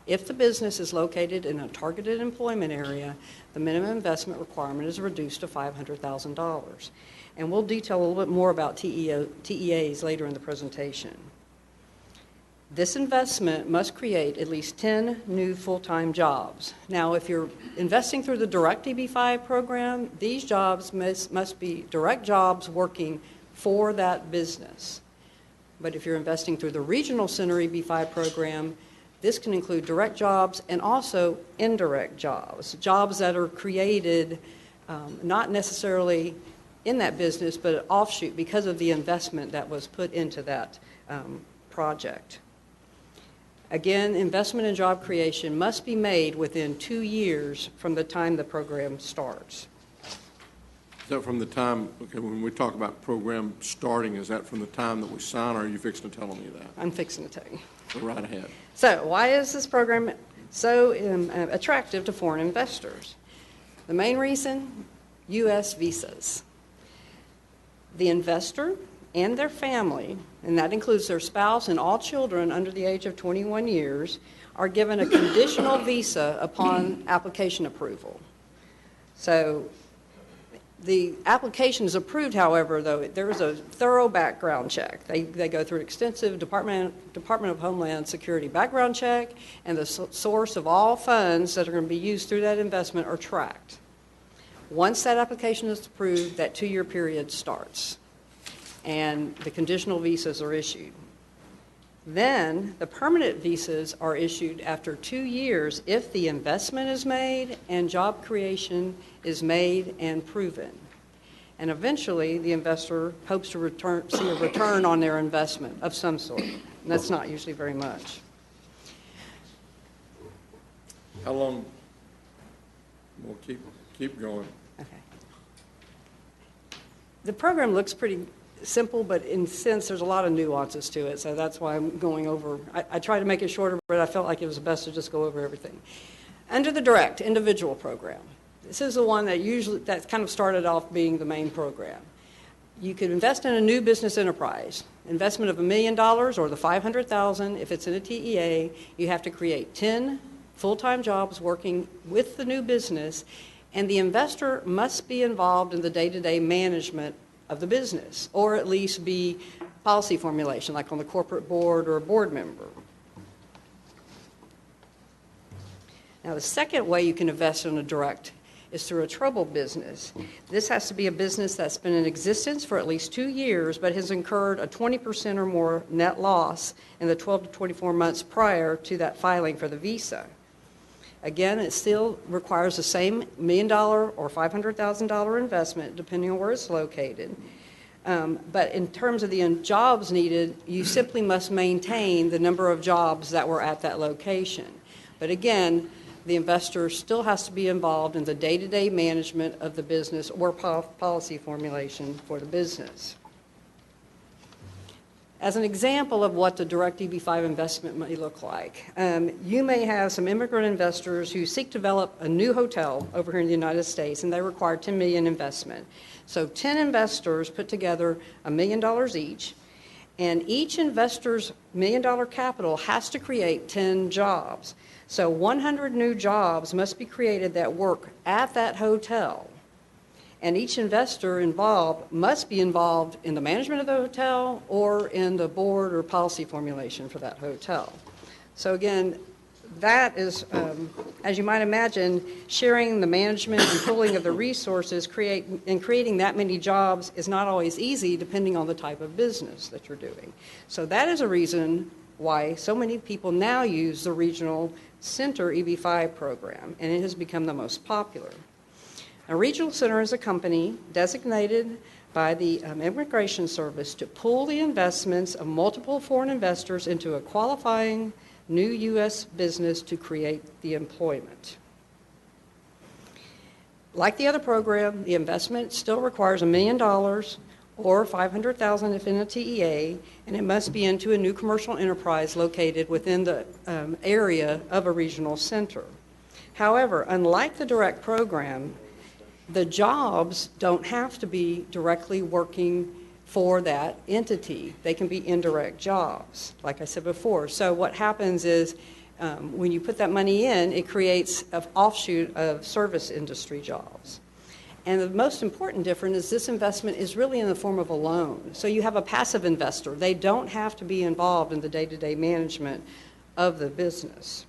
S13: if the business is located in a targeted employment area, the minimum investment requirement is reduced to $500,000. And we'll detail a little bit more about TEAs later in the presentation. This investment must create at least 10 new full-time jobs. Now, if you're investing through the direct EB-5 program, these jobs must be direct jobs working for that business. But if you're investing through the regional center EB-5 program, this can include direct jobs and also indirect jobs, jobs that are created not necessarily in that business, but an offshoot because of the investment that was put into that project. Again, investment and job creation must be made within 2 years from the time the program starts.
S1: Is that from the time, okay, when we talk about program starting, is that from the time that we sign, or are you fixing to tell me that?
S13: I'm fixing to tell you.
S1: Go right ahead.
S13: So why is this program so attractive to foreign investors? The main reason, U.S. visas. The investor and their family, and that includes their spouse and all children under the age of 21 years, are given a conditional visa upon application approval. So the application is approved, however, though, there is a thorough background check. They go through an extensive Department of Homeland Security background check, and the source of all funds that are going to be used through that investment are tracked. Once that application is approved, that 2-year period starts, and the conditional visas are issued. Then the permanent visas are issued after 2 years if the investment is made and job creation is made and proven. And eventually, the investor hopes to see a return on their investment of some sort. And that's not usually very much.
S1: How long? We'll keep going.
S13: Okay. The program looks pretty simple, but in a sense, there's a lot of nuances to it, so that's why I'm going over. I tried to make it shorter, but I felt like it was best to just go over everything. Under the direct individual program, this is the one that kind of started off being the main program. You could invest in a new business enterprise. Investment of $1 million or the $500,000, if it's in a TEA, you have to create 10 full-time jobs working with the new business, and the investor must be involved in the day-to-day management of the business, or at least be policy formulation, like on the corporate board or a board member. Now, the second way you can invest in a direct is through a troubled business. This has to be a business that's been in existence for at least 2 years, but has incurred a 20% or more net loss in the 12 to 24 months prior to that filing for the visa. Again, it still requires the same $1 million or $500,000 investment, depending on where it's located. But in terms of the jobs needed, you simply must maintain the number of jobs that were at that location. But again, the investor still has to be involved in the day-to-day management of the business or policy formulation for the business. As an example of what the direct EB-5 investment may look like, you may have some immigrant investors who seek to develop a new hotel over here in the United States, and they require $10 million investment. So 10 investors put together $1 million each, and each investor's $1 million capital has to create 10 jobs. So 100 new jobs must be created that work at that hotel. And each investor involved must be involved in the management of the hotel or in the board or policy formulation for that hotel. So again, that is, as you might imagine, sharing the management and pooling of the resources creating that many jobs is not always easy depending on the type of business that you're doing. So that is a reason why so many people now use the Regional Center EB-5 program, and it has become the most popular. A regional center is a company designated by the Immigration Service to pool the investments of multiple foreign investors into a qualifying new U.S. business to create the employment. Like the other program, the investment still requires $1 million or $500,000 if in a TEA, and it must be into a new commercial enterprise located within the area of a regional center. However, unlike the direct program, the jobs don't have to be directly working for that entity. They can be indirect jobs, like I said before. So what happens is when you put that money in, it creates an offshoot of service industry jobs. And the most important difference is this investment is really in the form of a loan. So you have a passive investor. They don't have to be involved in the day-to-day management of the business.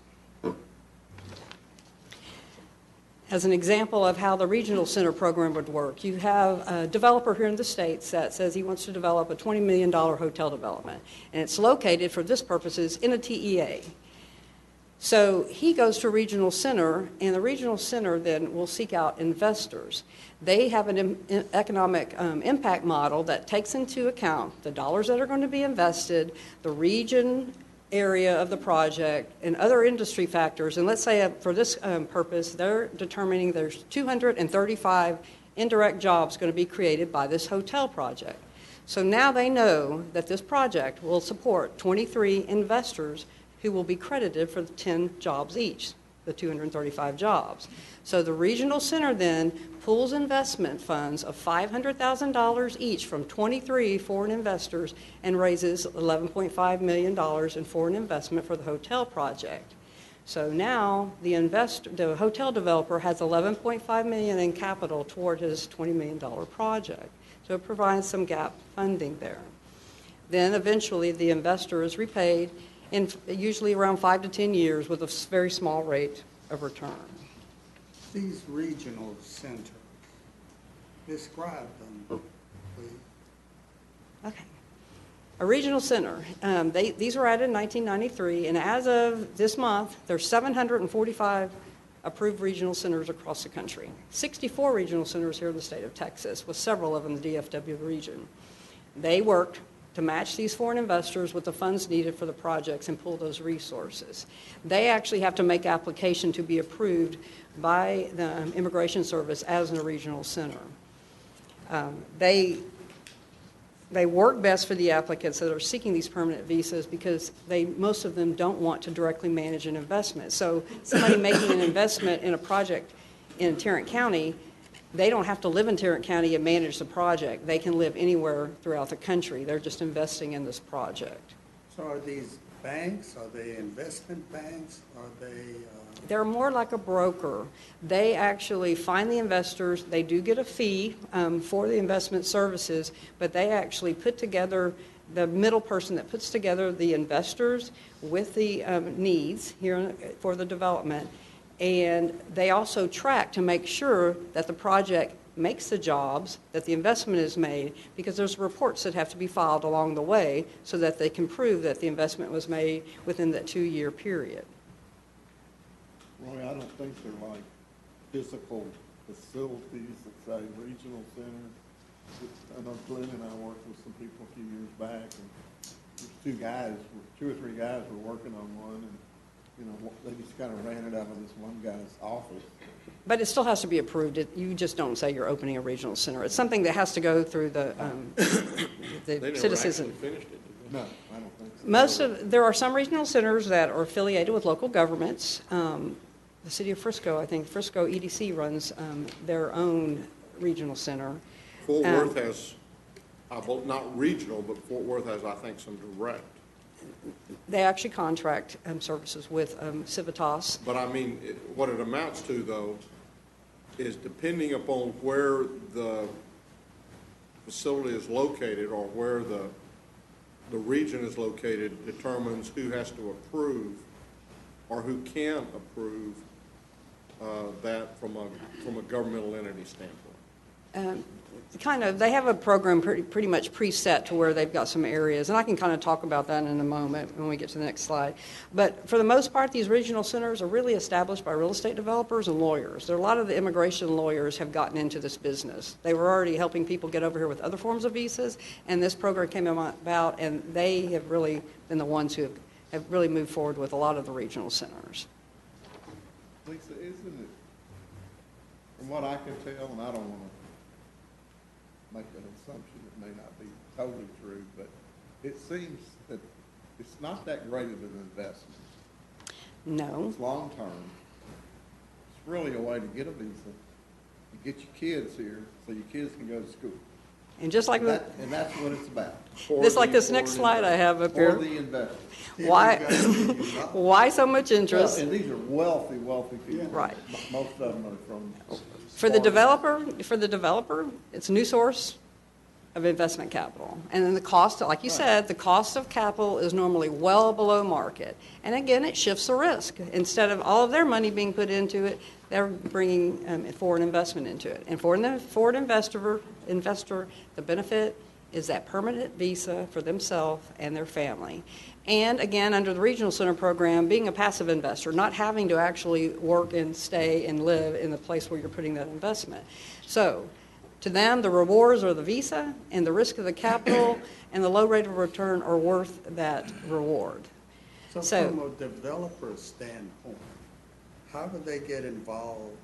S13: As an example of how the Regional Center program would work, you have a developer here in the States that says he wants to develop a $20 million hotel development, and it's located for this purposes in a TEA. So he goes to a regional center, and the regional center then will seek out investors. They have an economic impact model that takes into account the dollars that are going to be invested, the region, area of the project, and other industry factors. And let's say for this purpose, they're determining there's 235 indirect jobs going to be created by this hotel project. So now they know that this project will support 23 investors who will be credited for the 10 jobs each, the 235 jobs. So the regional center then pools investment funds of $500,000 each from 23 foreign investors and raises $11.5 million in foreign investment for the hotel project. So now the hotel developer has $11.5 million in capital toward his $20 million project. So it provides some gap funding there. Then eventually the investor is repaid in usually around 5 to 10 years with a very small rate of return.
S10: These regional centers, describe them, please.
S13: Okay. A regional center, these were added in 1993, and as of this month, there's 745 approved regional centers across the country. 64 regional centers here in the state of Texas, with several of them in the DFW region. They worked to match these foreign investors with the funds needed for the projects and pool those resources. They actually have to make application to be approved by the Immigration Service as a regional center. They work best for the applicants that are seeking these permanent visas because most of them don't want to directly manage an investment. So somebody making an investment in a project in Tarrant County, they don't have to live in Tarrant County and manage the project. They can live anywhere throughout the country. They're just investing in this project.
S10: So are these banks, are they investment banks, are they?
S13: They're more like a broker. They actually find the investors. They do get a fee for the investment services, but they actually put together the middle person that puts together the investors with the needs here for the development. And they also track to make sure that the project makes the jobs, that the investment is made, because there's reports that have to be filed along the way so that they can prove that the investment was made within that 2-year period.
S1: Roy, I don't think they're like physical facilities that say regional centers.
S8: I know Glenn and I worked with some people a few years back, and there's two or three guys were working on one, and, you know, they just kind of ran it out of this one guy's office.
S13: But it still has to be approved. You just don't say you're opening a regional center. It's something that has to go through the
S1: They never
S13: citizens.
S1: actually finished it, did they?
S8: No, I don't think so.
S13: There are some regional centers that are affiliated with local governments. The city of Frisco, I think Frisco EDC runs their own regional center.
S1: Fort Worth has, not regional, but Fort Worth has, I think, some direct.
S13: They actually contract services with Civitas.
S1: But I mean, what it amounts to, though, is depending upon where the facility is located or where the region is located determines who has to approve or who can approve that from a governmental entity standpoint.
S13: They have a program pretty much preset to where they've got some areas, and I can kind of talk about that in a moment when we get to the next slide. But for the most part, these regional centers are really established by real estate developers and lawyers. A lot of the immigration lawyers have gotten into this business. They were already helping people get over here with other forms of visas, and this program came about, and they have really been the ones who have really moved forward with a lot of the regional centers.
S8: Lisa, isn't it, from what I can tell, and I don't want to make an assumption that may not be totally true, but it seems that it's not that great of an investment.
S13: No.
S8: It's long-term. It's really a way to get a visa, to get your kids here so your kids can go to school.
S13: And just like
S8: and that's what it's about.
S13: Just like this next slide I have up here.
S8: For the investor.
S13: Why so much interest?
S8: Well, and these are wealthy, wealthy people.
S13: Right.
S8: Most of them are from.
S13: For the developer, it's a new source of investment capital. And then the cost, like you said, the cost of capital is normally well below market. And again, it shifts the risk. Instead of all of their money being put into it, they're bringing foreign investment into it. And for the foreign investor, the benefit is that permanent visa for themselves and their family. And again, under the Regional Center program, being a passive investor, not having to actually work and stay and live in the place where you're putting that investment. So, to them, the rewards are the visa and the risk of the capital and the low rate of return are worth that reward.
S10: So from a developer standpoint, how do they get involved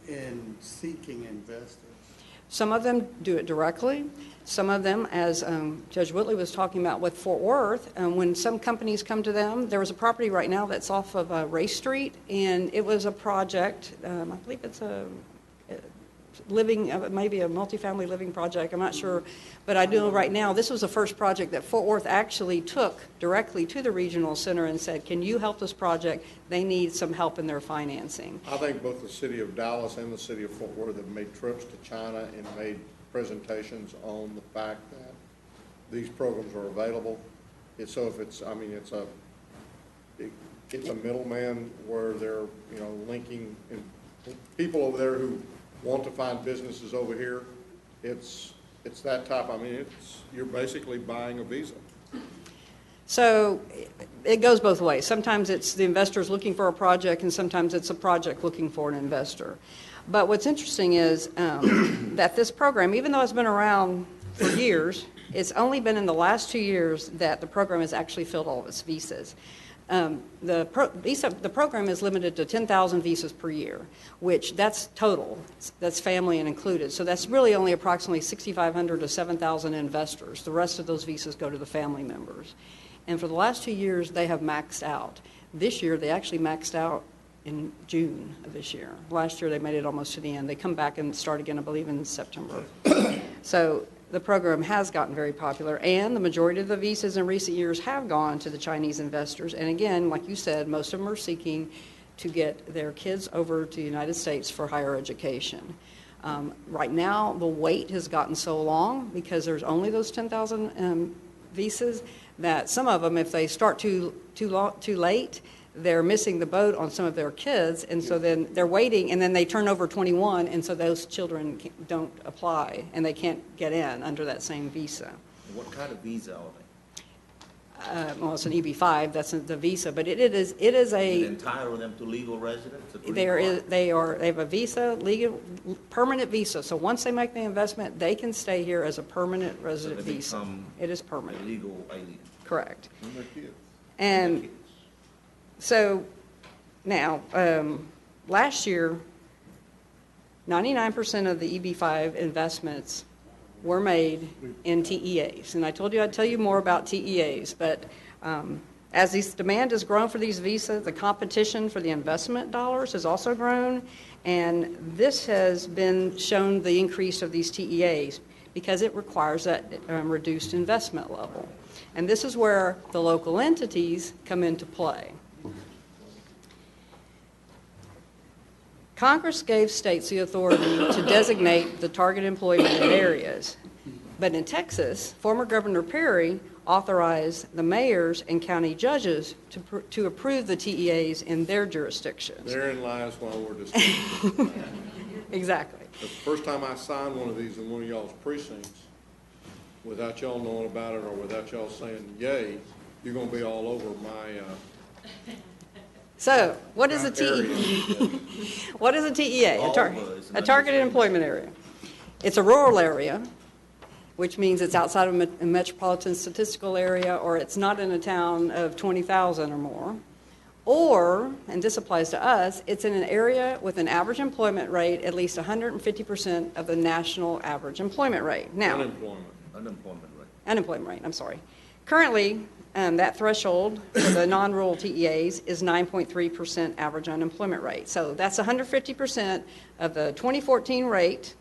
S10: in seeking investors?
S13: Some of them do it directly. Some of them, as Judge Whitley was talking about with Fort Worth, when some companies come to them, there was a property right now that's off of Ray Street, and it was a project, I believe it's a maybe a multifamily living project, I'm not sure, but I know right now this was the first project that Fort Worth actually took directly to the regional center and said, can you help this project? They need some help in their financing.
S1: I think both the city of Dallas and the city of Fort Worth have made trips to China and made presentations on the fact that these programs are available. It's a middleman where they're, linking in people over there who want to find businesses over here. It's that type. You're basically buying a visa.
S13: So it goes both ways. Sometimes it's the investors looking for a project, and sometimes it's a project looking for an investor. But what's interesting is that this program, even though it's been around for years, it's only been in the last 2 years that the program has actually filled all of its visas. The program is limited to 10,000 visas per year, which that's total. That's family and included. So that's really only approximately 6,500 to 7,000 investors. The rest of those visas go to the family members. And for the last 2 years, they have maxed out. This year, they actually maxed out in June of this year. Last year, they made it almost to the end. They come back and start again, I believe, in September. So the program has gotten very popular, and the majority of the visas in recent years have gone to the Chinese investors. And again, like you said, most of them are seeking to get their kids over to the United States for higher education. Right now, the wait has gotten so long because there's only those 10,000 visas that some of them, if they start too late, they're missing the boat on some of their kids, and so then they're waiting, and then they turn over 21, and so those children don't apply, and they can't get in under that same visa.
S6: What kind of visa are
S13: well, it's an EB-5, that's the visa, but it is
S6: It
S13: a,
S6: entitle them to legal residence? a green
S13: they
S6: card?
S13: have a visa, legal, permanent visa. So once they make the investment, they can stay here as a permanent resident
S6: they
S13: visa.
S6: become
S13: It is permanent,
S6: A legal alien.
S13: correct.
S6: And their kids.
S13: And so now, last year, 99% of the EB-5 investments were made in TEAs. And I told you I'd tell you more about TEAs, but as this demand has grown for these visas, the competition for the investment dollars has also grown, and this has been shown the increase of these TEAs because it requires that reduced investment level. And this is where the local entities come into play. Congress gave states the authority to designate the target employment areas. But in Texas, former Governor Perry authorized the mayors and county judges to approve the TEAs in their jurisdictions.
S1: Therein lies why we're discussing.
S13: Exactly.
S1: The first time I signed one of these in one of y'all's precincts, without y'all knowing about it or without y'all saying yay, you're gonna be all over my,
S13: So, what is a
S1: area.
S13: TEA? What is a TEA?
S6: Is
S13: A targeted employment area. It's a rural area, which means it's outside of a metropolitan statistical area, or it's not in a town of 20,000 or more. Or, and this applies to us, it's in an area with an average employment rate at least 150% of the national average employment rate. Now, unemployment rate, I'm sorry. Currently, that threshold for the non-rural TEAs is 9.3% average unemployment rate. So that's 150% of the 2014 rate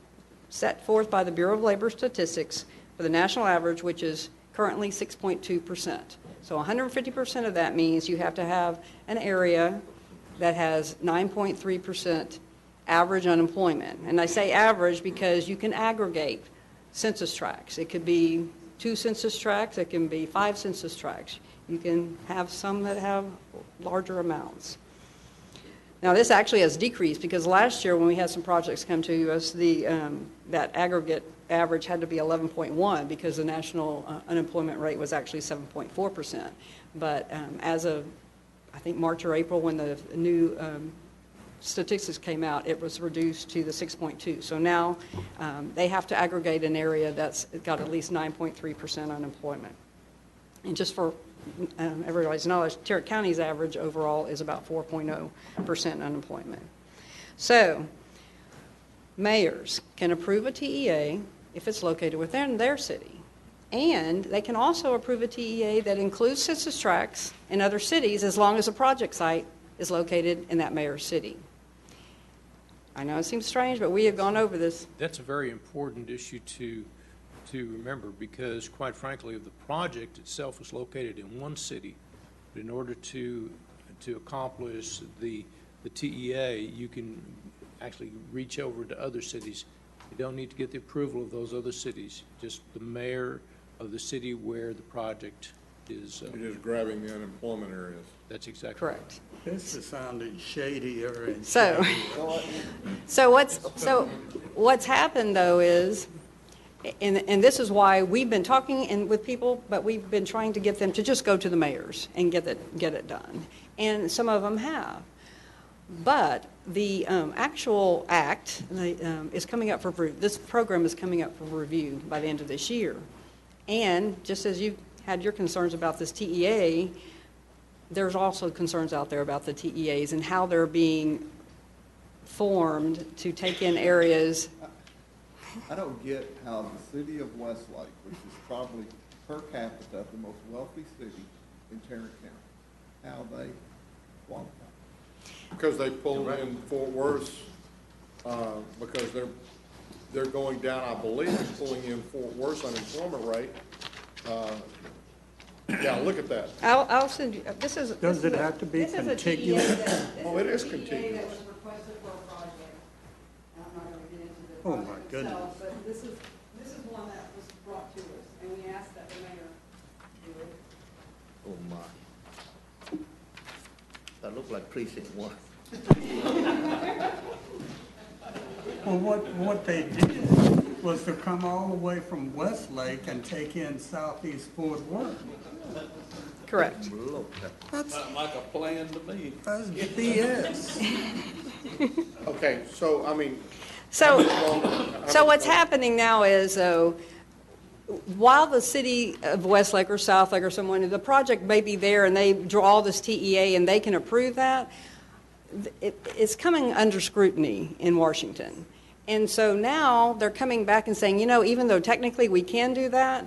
S13: set forth by the Bureau of Labor Statistics for the national average, which is currently 6.2%. So 150% of that means you have to have an area that has 9.3% average unemployment. And I say average because you can aggregate census tracts. It could be 2 census tracts, it can be 5 census tracts. You can have some that have larger amounts. Now, this actually has decreased because last year when we had some projects come to us, that aggregate average had to be 11.1 because the national unemployment rate was actually 7.4%. But as of, I think, March or April, when the new statistics came out, it was reduced to the 6.2. So now they have to aggregate an area that's got at least 9.3% unemployment. And just for everybody's knowledge, Tarrant County's average overall is about 4.0% unemployment. So mayors can approve a TEA if it's located within their city. And they can also approve a TEA that includes census tracts in other cities as long as a project site is located in that mayor's city. I know it seems strange, but we have gone over this.
S5: That's a very important issue to remember because, quite frankly, if the project itself is located in one city, but in order to accomplish the TEA, you can actually reach over to other cities. You don't need to get the approval of those other cities, just the mayor of the city where the project is.
S1: You're just grabbing the unemployment areas.
S5: That's exactly
S13: correct.
S10: This is sounding shadier and
S13: So, so what's happened though is, and this is why we've been talking with people, but we've been trying to get them to just go to the mayors and get it done, and some of them have. But the actual act is coming up for this program is coming up for review by the end of this year, and just as you had your concerns about this TEA, there's also concerns out there about the TEAs and how they're being formed to take in areas.
S19: I don't get how the city of Westlake, which is probably per capita the most wealthy city in Tarrant County, how they qualify.
S1: Because they pulled in Fort Worth, because they're going down, I believe, pulling in Fort Worth's unemployment rate. Yeah, look at that.
S13: I'll send you, this is.
S10: Does it have to be contiguous?
S1: Oh, it is contiguous.
S10: Oh, my goodness.
S13: But this is one that was brought to us, and we asked that the mayor do it.
S6: Oh, my. That looked like precinct 1.
S10: Well, what they did was to come all the way from Westlake and take in southeast Fort Worth.
S13: Correct.
S15: Sounds like a plan to me.
S3: That's BS.
S1: Okay, so, I mean.
S13: So,
S1: So
S13: what's happening now is, though, while the city of Westlake or Southlake or someone, the project may be there and they draw this TEA and they can approve that, it's coming under scrutiny in Washington. And so now they're coming back and saying, even though technically we can do that,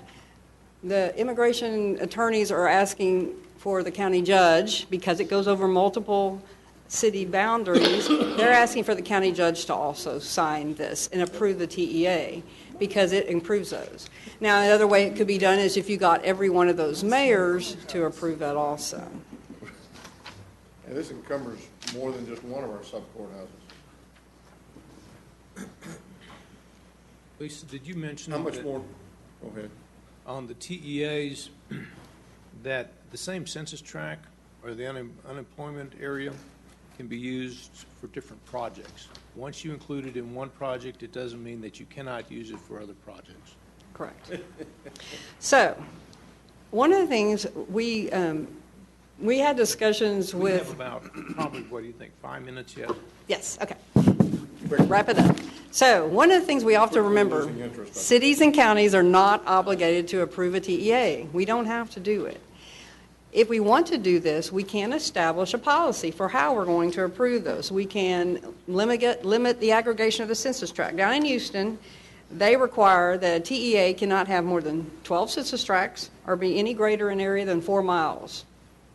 S13: the immigration attorneys are asking for the county judge, because it goes over multiple city boundaries, they're asking for the county judge to also sign this and approve the TEA, because it improves those. Now, another way it could be done is if you got every one of those mayors to approve that also.
S1: And this encumbers more than just one of our sub-courthouses.
S5: Lisa, did you mention?
S1: How much
S5: that
S1: more? Go ahead.
S5: On the TEAs, that the same census tract or the unemployment area can be used for different projects. Once you include it in one project, it doesn't mean that you cannot use it for other projects.
S13: Correct. So, one of the things we had discussions
S5: We
S13: with.
S5: have about, probably, what do you think, 5 minutes yet?
S13: Yes, okay. Wrap it up. So, one of the things we often remember, cities and counties are not obligated to approve a TEA. We don't have to do it. If we want to do this, we can establish a policy for how we're going to approve those. We can limit the aggregation of the census tract. Down in Houston, they require that a TEA cannot have more than 12 census tracts or be any greater in area than 4 miles,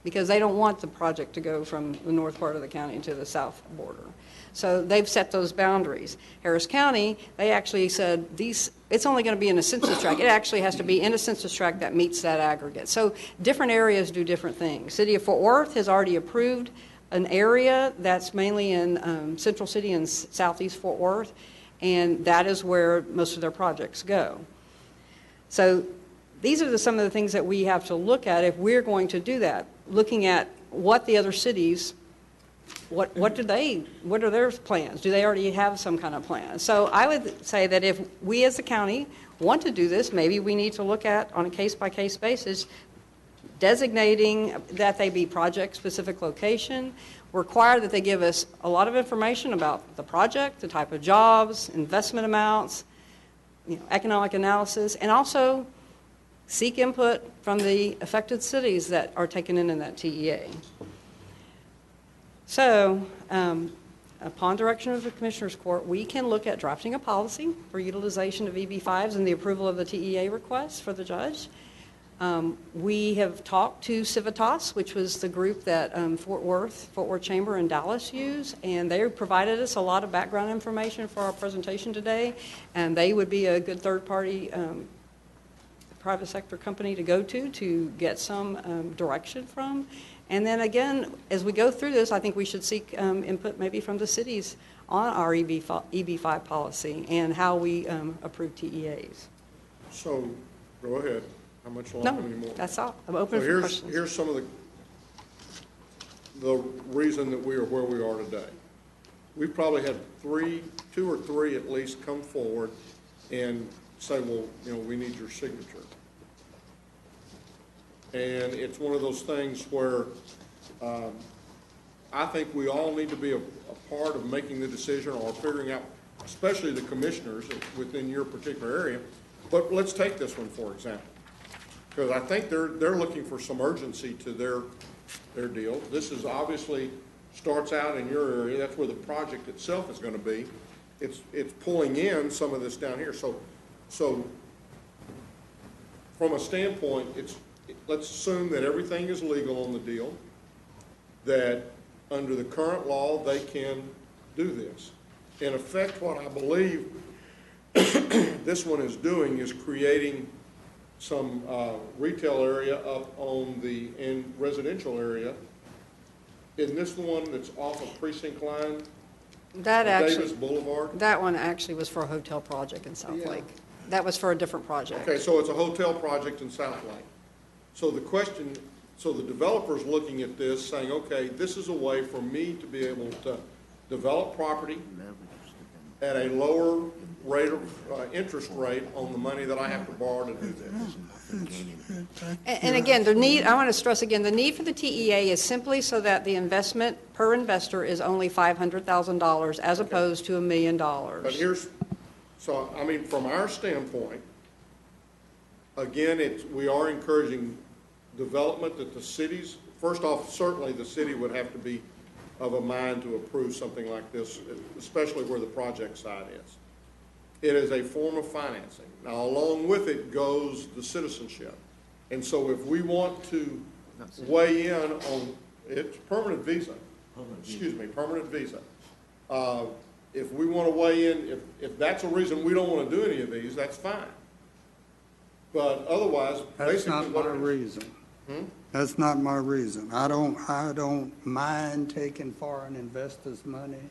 S13: because they don't want the project to go from the north part of the county to the south border. So they've set those boundaries. Harris County, they actually said it's only going to be in a census tract. It actually has to be in a census tract that meets that aggregate. So different areas do different things. City of Fort Worth has already approved an area that's mainly in Central City and Southeast Fort Worth, and that is where most of their projects go. So these are some of the things that we have to look at if we're going to do that, looking at what the other cities, what are their plans? Do they already have some kind of plan? So I would say that if we as a county want to do this, maybe we need to look at, on a case-by-case basis, designating that they be project-specific location, require that they give us a lot of information about the project, the type of jobs, investment amounts, economic analysis, and also seek input from the affected cities that are taken in that TEA. So, upon direction of the Commissioners Court, we can look at drafting a policy for utilization of EB5s and the approval of the TEA request for the judge. We have talked to Civitas, which was the group that Fort Worth Chamber and Dallas use, and they provided us a lot of background information for our presentation today, and they would be a good third-party private sector company to go to get some direction from. And then again, as we go through this, I think we should seek input maybe from the cities on our EB5 policy and how we approve TEAs.
S1: So, go ahead. How much longer anymore?
S13: No, that's all. I'm open for questions.
S1: Here's some of the reason that we are where we are today. We've probably had two or three at least come forward and say, well, we need your signature. And it's one of those things where I think we all need to be a part of making the decision or figuring out, especially the commissioners within your particular area. But let's take this one, for example, because I think they're looking for some urgency to their deal. This is obviously starts out in your area. That's where the project itself is going to be. It's pulling in some of this down here. So from a standpoint, let's assume that everything is legal on the deal, that under the current law, they can do this. In effect, what I believe this one is doing is creating some retail area up on the residential area. Isn't this the one that's off of Precinct Line? Davis Boulevard?
S13: That one actually was for a hotel project in South Lake. That was for a different project.
S1: Okay, so it's a hotel project in South Lake. So the developer's looking at this saying, okay, this is a way for me to be able to develop property at a lower rate of, interest rate on the money that I have to borrow to do this.
S13: And again, the need, I want to stress again, the need for the TEA is simply so that the investment per investor is only $500,000 as opposed to $1 million.
S1: But here's, so, I mean, from our standpoint, again, we are encouraging development that the cities, first off, certainly the city would have to be of a mind to approve something like this, especially where the project side is. It is a form of financing. Now, along with it goes the citizenship. And so if we want to weigh in on, it's permanent visa, permanent visa. If we want to weigh in, if that's a reason we don't want to do any of these, that's fine. But otherwise,
S10: That's
S1: basically
S10: not
S1: what
S10: my
S1: it is.
S10: reason.
S1: Hmm?
S10: That's not my reason. I don't mind taking foreign investors' money.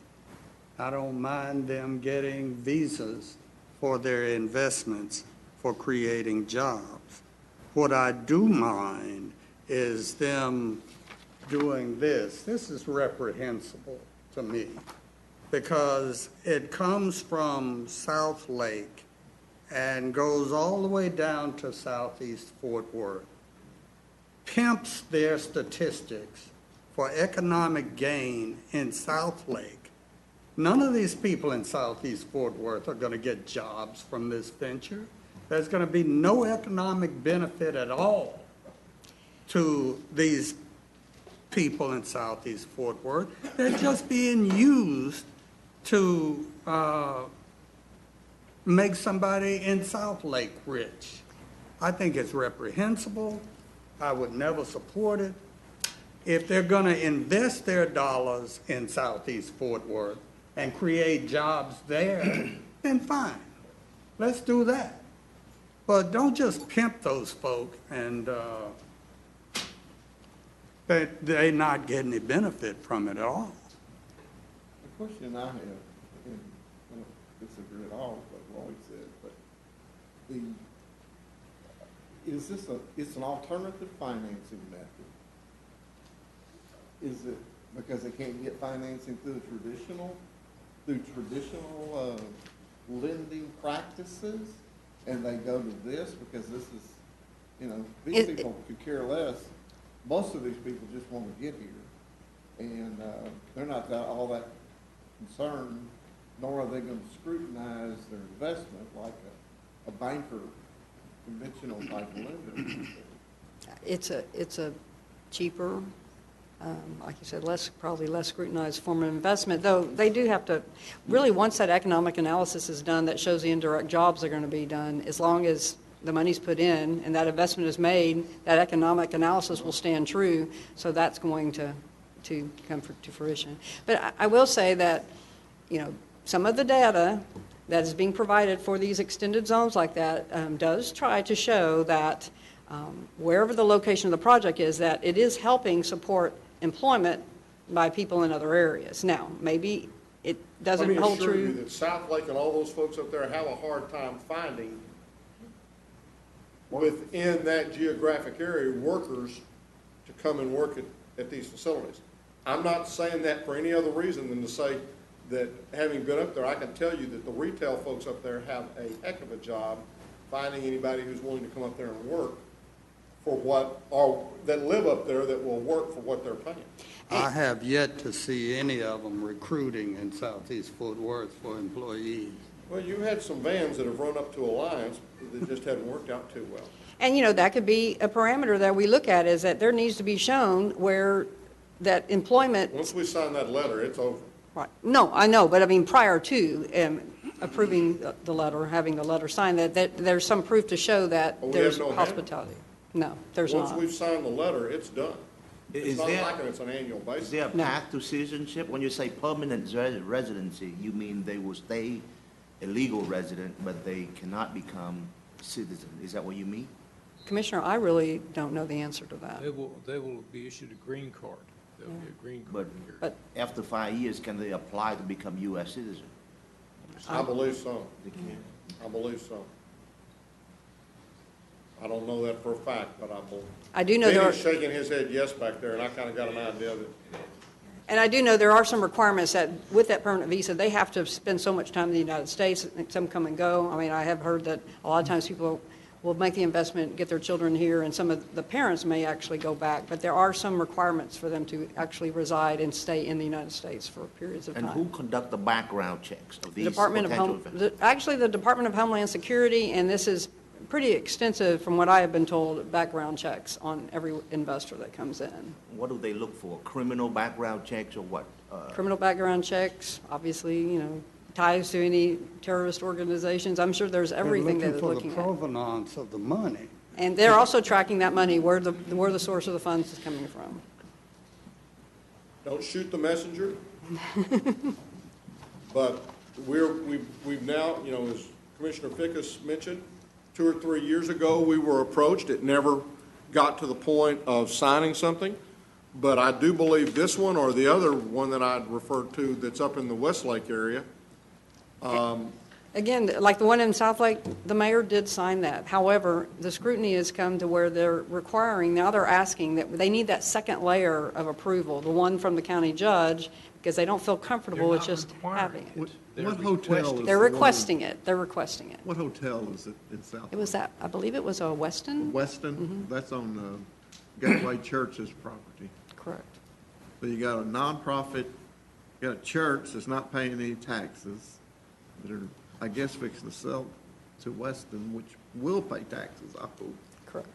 S10: I don't mind them getting visas for their investments for creating jobs. What I do mind is them doing this. This is reprehensible to me because it comes from South Lake and goes all the way down to Southeast Fort Worth. Pimps their statistics for economic gain in South Lake. None of these people in Southeast Fort Worth are going to get jobs from this venture. There's going to be no economic benefit at all to these people in Southeast Fort Worth. They're just being used to make somebody in South Lake rich. I think it's reprehensible. I would never support it. If they're going to invest their dollars in Southeast Fort Worth and create jobs there, then fine. Let's do that. But don't just pimp those folk and they're not getting any benefit from it at all.
S19: The question I have, and I don't disagree at all with what Lloyd said, but it's an alternative financing method. Is it because they can't get financing through traditional lending practices, and they go to this because this is, these people could care less. Most of these people just want to get here, and they're not all that concerned, nor are they going to scrutinize their investment like a banker, conventional type of lender.
S13: It's a cheaper, like you said, probably less scrutinized form of investment, though they do have to, really once that economic analysis is done that shows the indirect jobs are going to be done, as long as the money's put in and that investment is made, that economic analysis will stand true, so that's going to come to fruition. But I will say that, some of the data that is being provided for these extended zones like that does try to show that wherever the location of the project is, that it is helping support employment by people in other areas. Now, maybe it doesn't hold
S1: Let me assure you
S13: true.
S1: that South Lake and all those folks up there have a hard time finding within that geographic area workers to come and work at these facilities. I'm not saying that for any other reason than to say that having been up there, I can tell you that the retail folks up there have a heck of a job finding anybody who's willing to come up there and work for that live up there that will work for what they're paying.
S10: I have yet to see any of them recruiting in Southeast Fort Worth for employees.
S1: Well, you had some vans that have run up to Alliance that just haven't worked out too well.
S13: And, that could be a parameter that we look at, is that there needs to be shown where that employment.
S1: Once we sign that letter, it's over.
S13: Right. No, I know, but I mean, prior to approving the letter, having the letter signed, that there's some proof to show that
S1: But we
S13: there's
S1: have no
S13: hospitality. No, there's not.
S1: Once we've signed the letter, it's done. It's
S6: Is
S1: not
S6: there-
S1: like it's an annual basis.
S6: Is there a path to citizenship? When you say permanent residency, you mean they will stay a legal resident, but they cannot become citizen. Is that what you mean?
S13: Commissioner, I really don't know the answer to that.
S5: They will be issued a green card. They'll be a green card here.
S6: But after 5 years, can they apply to become U.S. citizen?
S1: I believe so.
S6: They can.
S1: I believe so. I don't know that for a fact, but I believe.
S13: I do know there are.
S1: Benny's shaking his head yes back there, and I kind of got an idea that
S13: And I do know there are some requirements that, with that permanent visa, they have to spend so much time in the United States, some come and go. I mean, I have heard that a lot of times people will make the investment, get their children here, and some of the parents may actually go back, but there are some requirements for them to actually reside and stay in the United States for periods of
S6: And
S13: time.
S6: who conduct the background checks of
S13: The
S6: these
S13: Department of
S6: potential
S13: Home,
S6: offenders?
S13: actually, the Department of Homeland Security, and this is pretty extensive, from what I have been told, background checks on every investor that comes in.
S6: What do they look for? Criminal background checks or what?
S13: Criminal background checks, obviously, ties to any terrorist organizations. I'm sure there's everything that they're looking
S10: for the
S13: at.
S10: provenance of the money.
S13: And they're also tracking that money, where the source of the funds is coming from.
S1: Don't shoot the messenger. But we've now, as Commissioner Fickus mentioned, 2 or 3 years ago, we were approached. It never got to the point of signing something. But I do believe this one or the other one that I'd referred to that's up in the Westlake area.
S13: Again, like the one in Southlake, the mayor did sign that. However, the scrutiny has come to where they're requiring, now they're asking that they need that second layer of approval, the one from the county judge, because they don't feel comfortable with just having it.
S19: What hotel is
S13: They're
S19: the one-
S13: requesting it. They're requesting it.
S19: What hotel is it in South?
S13: It was that, I believe it was a Weston?
S19: Weston? That's on Gateway Church's property.
S13: Correct.
S19: So you got a nonprofit, you got a church that's not paying any taxes, that are, I guess, fixing to sell to Weston, which will pay taxes, I hope.
S13: Correct.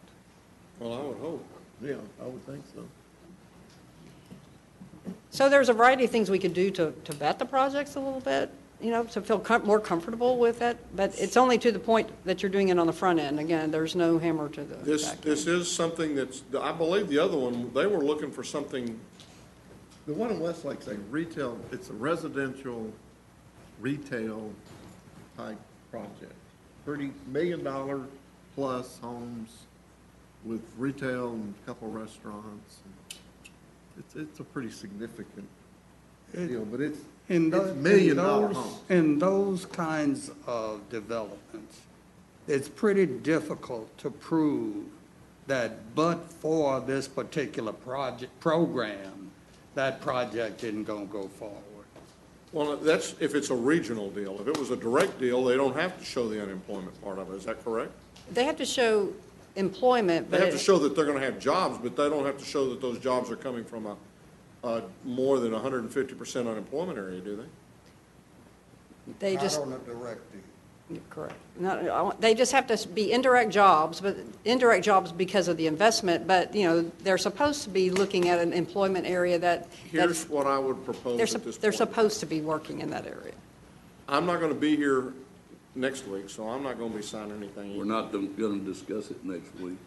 S1: Well, I would hope.
S19: Yeah, I would think so.
S13: So there's a variety of things we could do to vet the projects a little bit, to feel more comfortable with it. But it's only to the point that you're doing it on the front end. Again, there's no hammer to the back.
S1: This is something that's, I believe the other one, they were looking for something.
S19: The one in Westlake's a retail, it's a residential, retail type project. $30 million plus homes with retail and a couple restaurants. It's a pretty significant deal, but it's million-dollar homes.
S10: In those kinds of developments, it's pretty difficult to prove that but for this particular program, that project isn't going to go forward.
S1: Well, that's if it's a regional deal. If it was a direct deal, they don't have to show the unemployment part of it. Is that correct?
S13: They have to show employment,
S1: They
S13: but
S1: have to show that they're going to have jobs, but they don't have to show that those jobs are coming from a more than 150% unemployment area, do they?
S13: they just.
S10: Not on a direct deal.
S13: Correct. They just have to be indirect jobs, but indirect jobs because of the investment, but, they're supposed to be looking at an employment area that.
S1: Here's what I would propose at this
S13: They're
S1: point.
S13: supposed to be working in that area.
S1: I'm not going to be here next week, so I'm not going to be signing anything.
S15: We're not going to discuss it next week.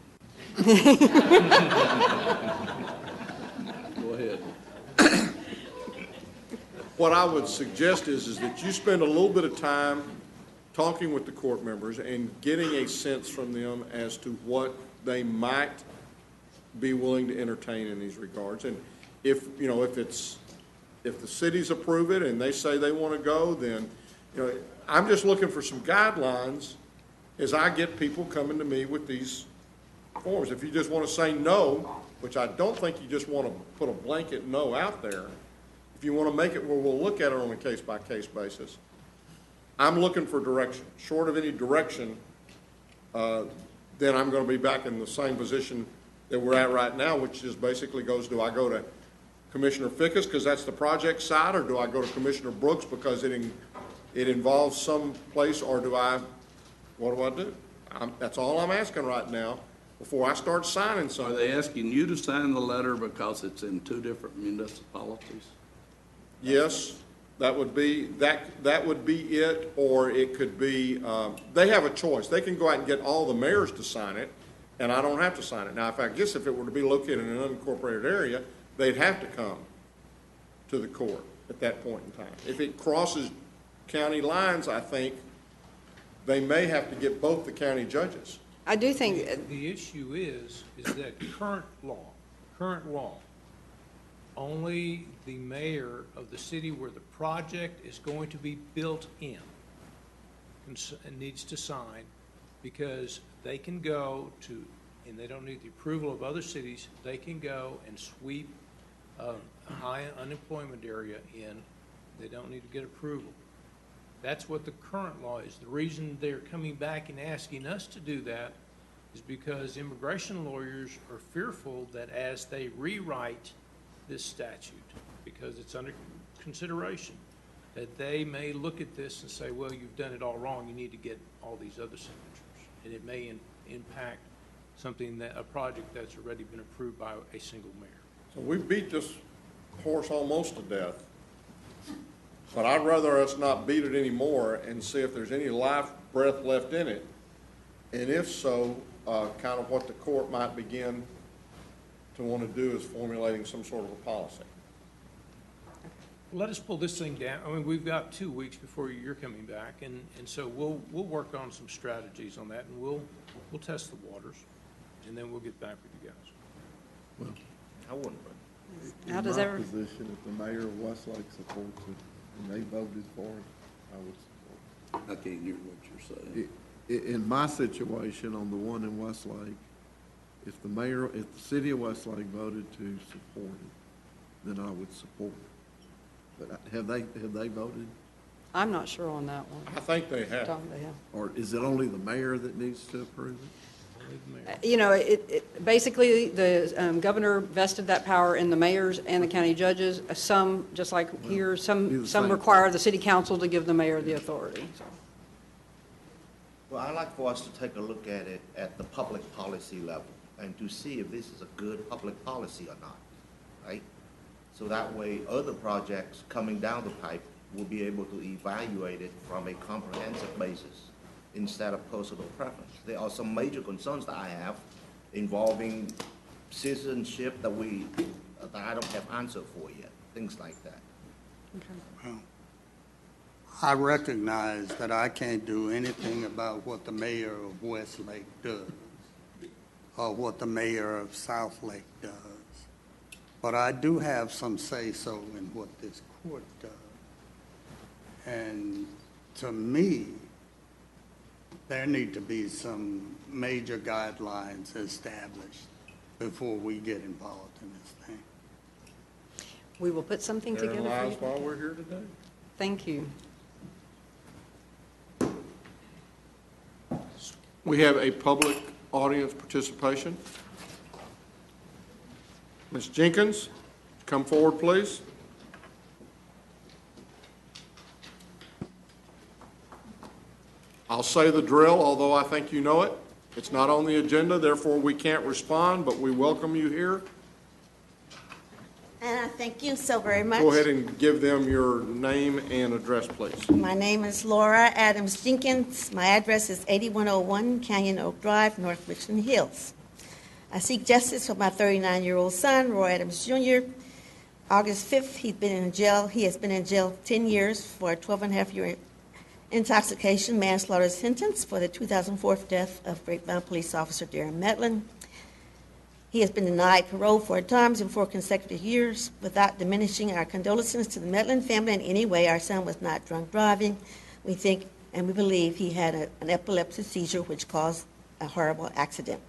S15: Go ahead.
S1: What I would suggest is that you spend a little bit of time talking with the court members and getting a sense from them as to what they might be willing to entertain in these regards. And if the cities approve it and they say they want to go, then, I'm just looking for some guidelines as I get people coming to me with these forms. If you just want to say no, which I don't think you just want to put a blanket no out there, if you want to make it where we'll look at it on a case-by-case basis, I'm looking for direction. Short of any direction, then I'm going to be back in the same position that we're at right now, which just basically goes, do I go to Commissioner Fickus because that's the project side, or do I go to Commissioner Brooks because it involves some place, or what do I do? That's all I'm asking right now before I start signing something.
S15: Are they asking you to sign the letter because it's in 2 different municipalities?
S1: Yes, that would be it, or it could be, they have a choice. They can go out and get all the mayors to sign it, and I don't have to sign it. Now, if it were to be located in an unincorporated area, they'd have to come to the court at that point in time. If it crosses county lines, I think they may have to get both the county judges.
S13: I do think.
S5: The issue is that current law, only the mayor of the city where the project is going to be built in needs to sign, because they can go to, and they don't need the approval of other cities, they can go and sweep a high unemployment area in, they don't need to get approval. That's what the current law is. The reason they're coming back and asking us to do that is because immigration lawyers are fearful that as they rewrite this statute, because it's under consideration, that they may look at this and say, well, you've done it all wrong, you need to get all these other signatures. And it may impact something a project that's already been approved by a single mayor.
S1: So we beat this horse almost to death. But I'd rather us not beat it anymore and see if there's any life breath left in it. And if so, kind of what the court might begin to want to do is formulating some sort of a policy.
S5: Let us pull this thing down. I mean, we've got 2 weeks before you're coming back, and so we'll work on some strategies on that, and we'll test the waters, and then we'll get back with you guys.
S6: I wouldn't.
S13: How does
S19: In my position, if the mayor of Westlake supports it and they voted for it, I would support it.
S15: I can't hear what you're saying.
S19: In my situation on the one in Westlake, if the city of Westlake voted to support it, then I would support it. But have they voted?
S13: I'm not sure on that one.
S1: I think they have.
S13: Tom, they have.
S19: Or is it only the mayor that needs to approve it?
S13: You know, basically, the governor vested that power in the mayors and the county judges. Some, just like here, some require the city council to give the mayor the authority. So.
S6: Well, I'd like for us to take a look at it at the public policy level and to see if this is a good public policy or not, right? So that way, other projects coming down the pipe will be able to evaluate it from a comprehensive basis instead of personal preference. There are some major concerns that I have involving citizenship that I don't have answer for yet, things like that.
S10: Well, I recognize that I can't do anything about what the mayor of Westlake does or what the mayor of Southlake does. But I do have some say-so in what this court does. And to me, there need to be some major guidelines established before we get involved in this thing.
S13: We will put something together for you.
S1: Therein lies why we're here today.
S13: Thank you.
S1: We have a public audience participation. Ms. Jenkins, come forward, please. I'll say the drill, although I think you know it. It's not on the agenda, therefore we can't respond, but we welcome you here.
S20: Thank you so very much.
S1: Go ahead and give them your name and address, please.
S20: My name is Laura Adams Jenkins. My address is 8101 Canyon Oak Drive, North Richland Hills. I seek justice for my 39-year-old son, Roy Adams Jr. August 5th, he's been in jail. He has been in jail 10 years for a 12-and-a-half-year intoxication manslaughter sentence for the 2004 death of Grapevine Police Officer Darren Metlin. He has been denied parole 4 times in 4 consecutive years. Without diminishing our condolences to the Metlin family in any way, our son was not drunk driving. We think and we believe he had an epilepsy seizure which caused a horrible accident.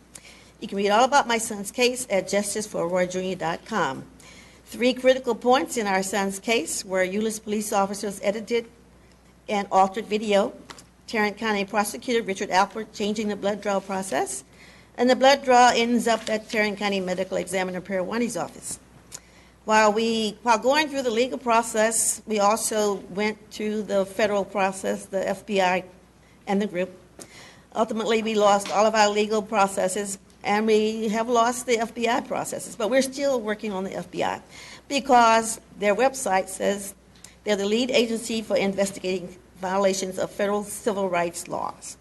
S20: You can read all about my son's case at justiceforroyjr.com. 3 critical points in our son's case were Euless police officers edited and altered video, Tarrant County Prosecutor Richard Alpert changing the blood draw process, and the blood draw ends up at Tarrant County Medical Examiner Periwani's office. While going through the legal process, we also went to the federal process, the FBI and the group. Ultimately, we lost all of our legal processes, and we have lost the FBI processes, but we're still working on the FBI because their website says they're the lead agency for investigating violations of federal civil rights laws.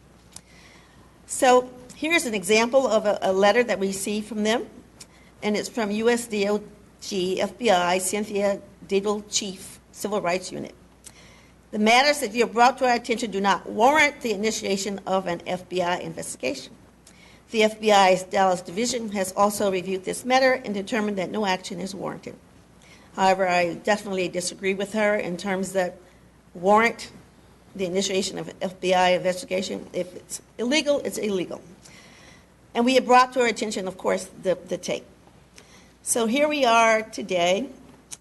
S20: So here's an example of a letter that we received from them, and it's from U.S. DOG, FBI, Cynthia Diddle, Chief, Civil Rights Unit. The matters that you have brought to our attention do not warrant the initiation of an FBI investigation. The FBI's Dallas Division has also reviewed this matter and determined that no action is warranted. However, I definitely disagree with her in terms that warrant the initiation of an FBI investigation. If it's illegal, it's illegal. And we have brought to our attention, of course, the tape. So here we are today,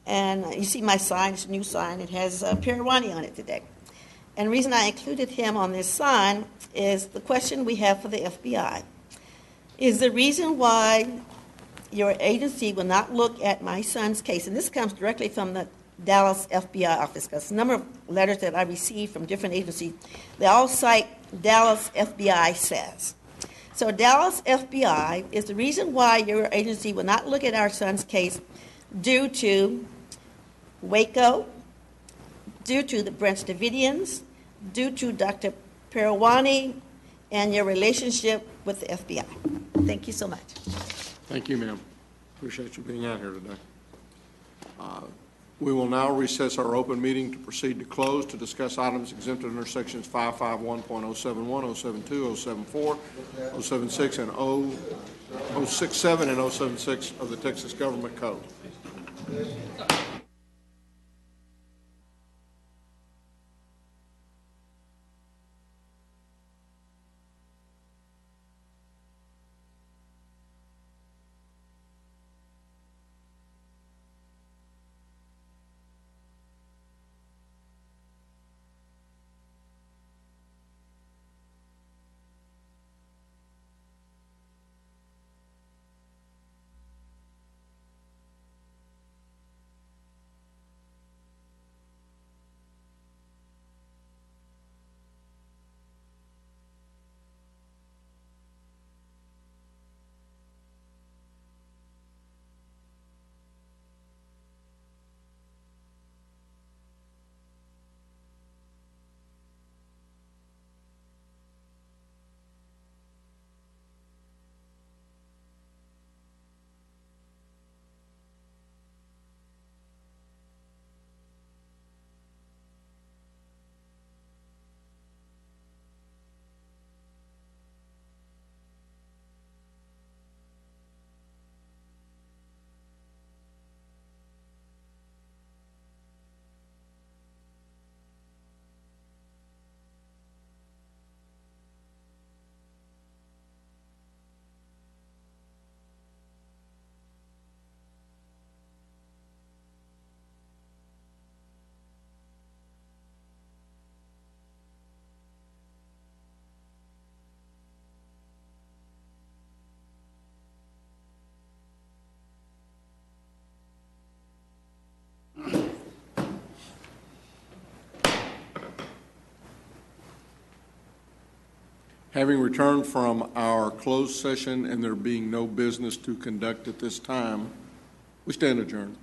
S20: and you see my sign, it's a new sign. It has Perawani on it today. And the reason I included him on this sign is the question we have for the FBI. Is the reason why your agency will not look at my son's case, and this comes directly from the Dallas FBI office, because a number of letters that I received from different agencies, they all cite Dallas FBI says. So Dallas FBI is the reason why your agency will not look at our son's case due to Waco, due to the Brent Davidians, due to Dr. Perawani, and your relationship with the FBI. Thank you so much.
S1: Thank you, ma'am. Appreciate you being out here today. We will now recess our open meeting to proceed to close to discuss items exempted under sections 551.071, 072, 074, 076, and 067 and 076 of the Texas Government Code. Having returned from our closed session and there being no business to conduct at this time, we stand adjourned.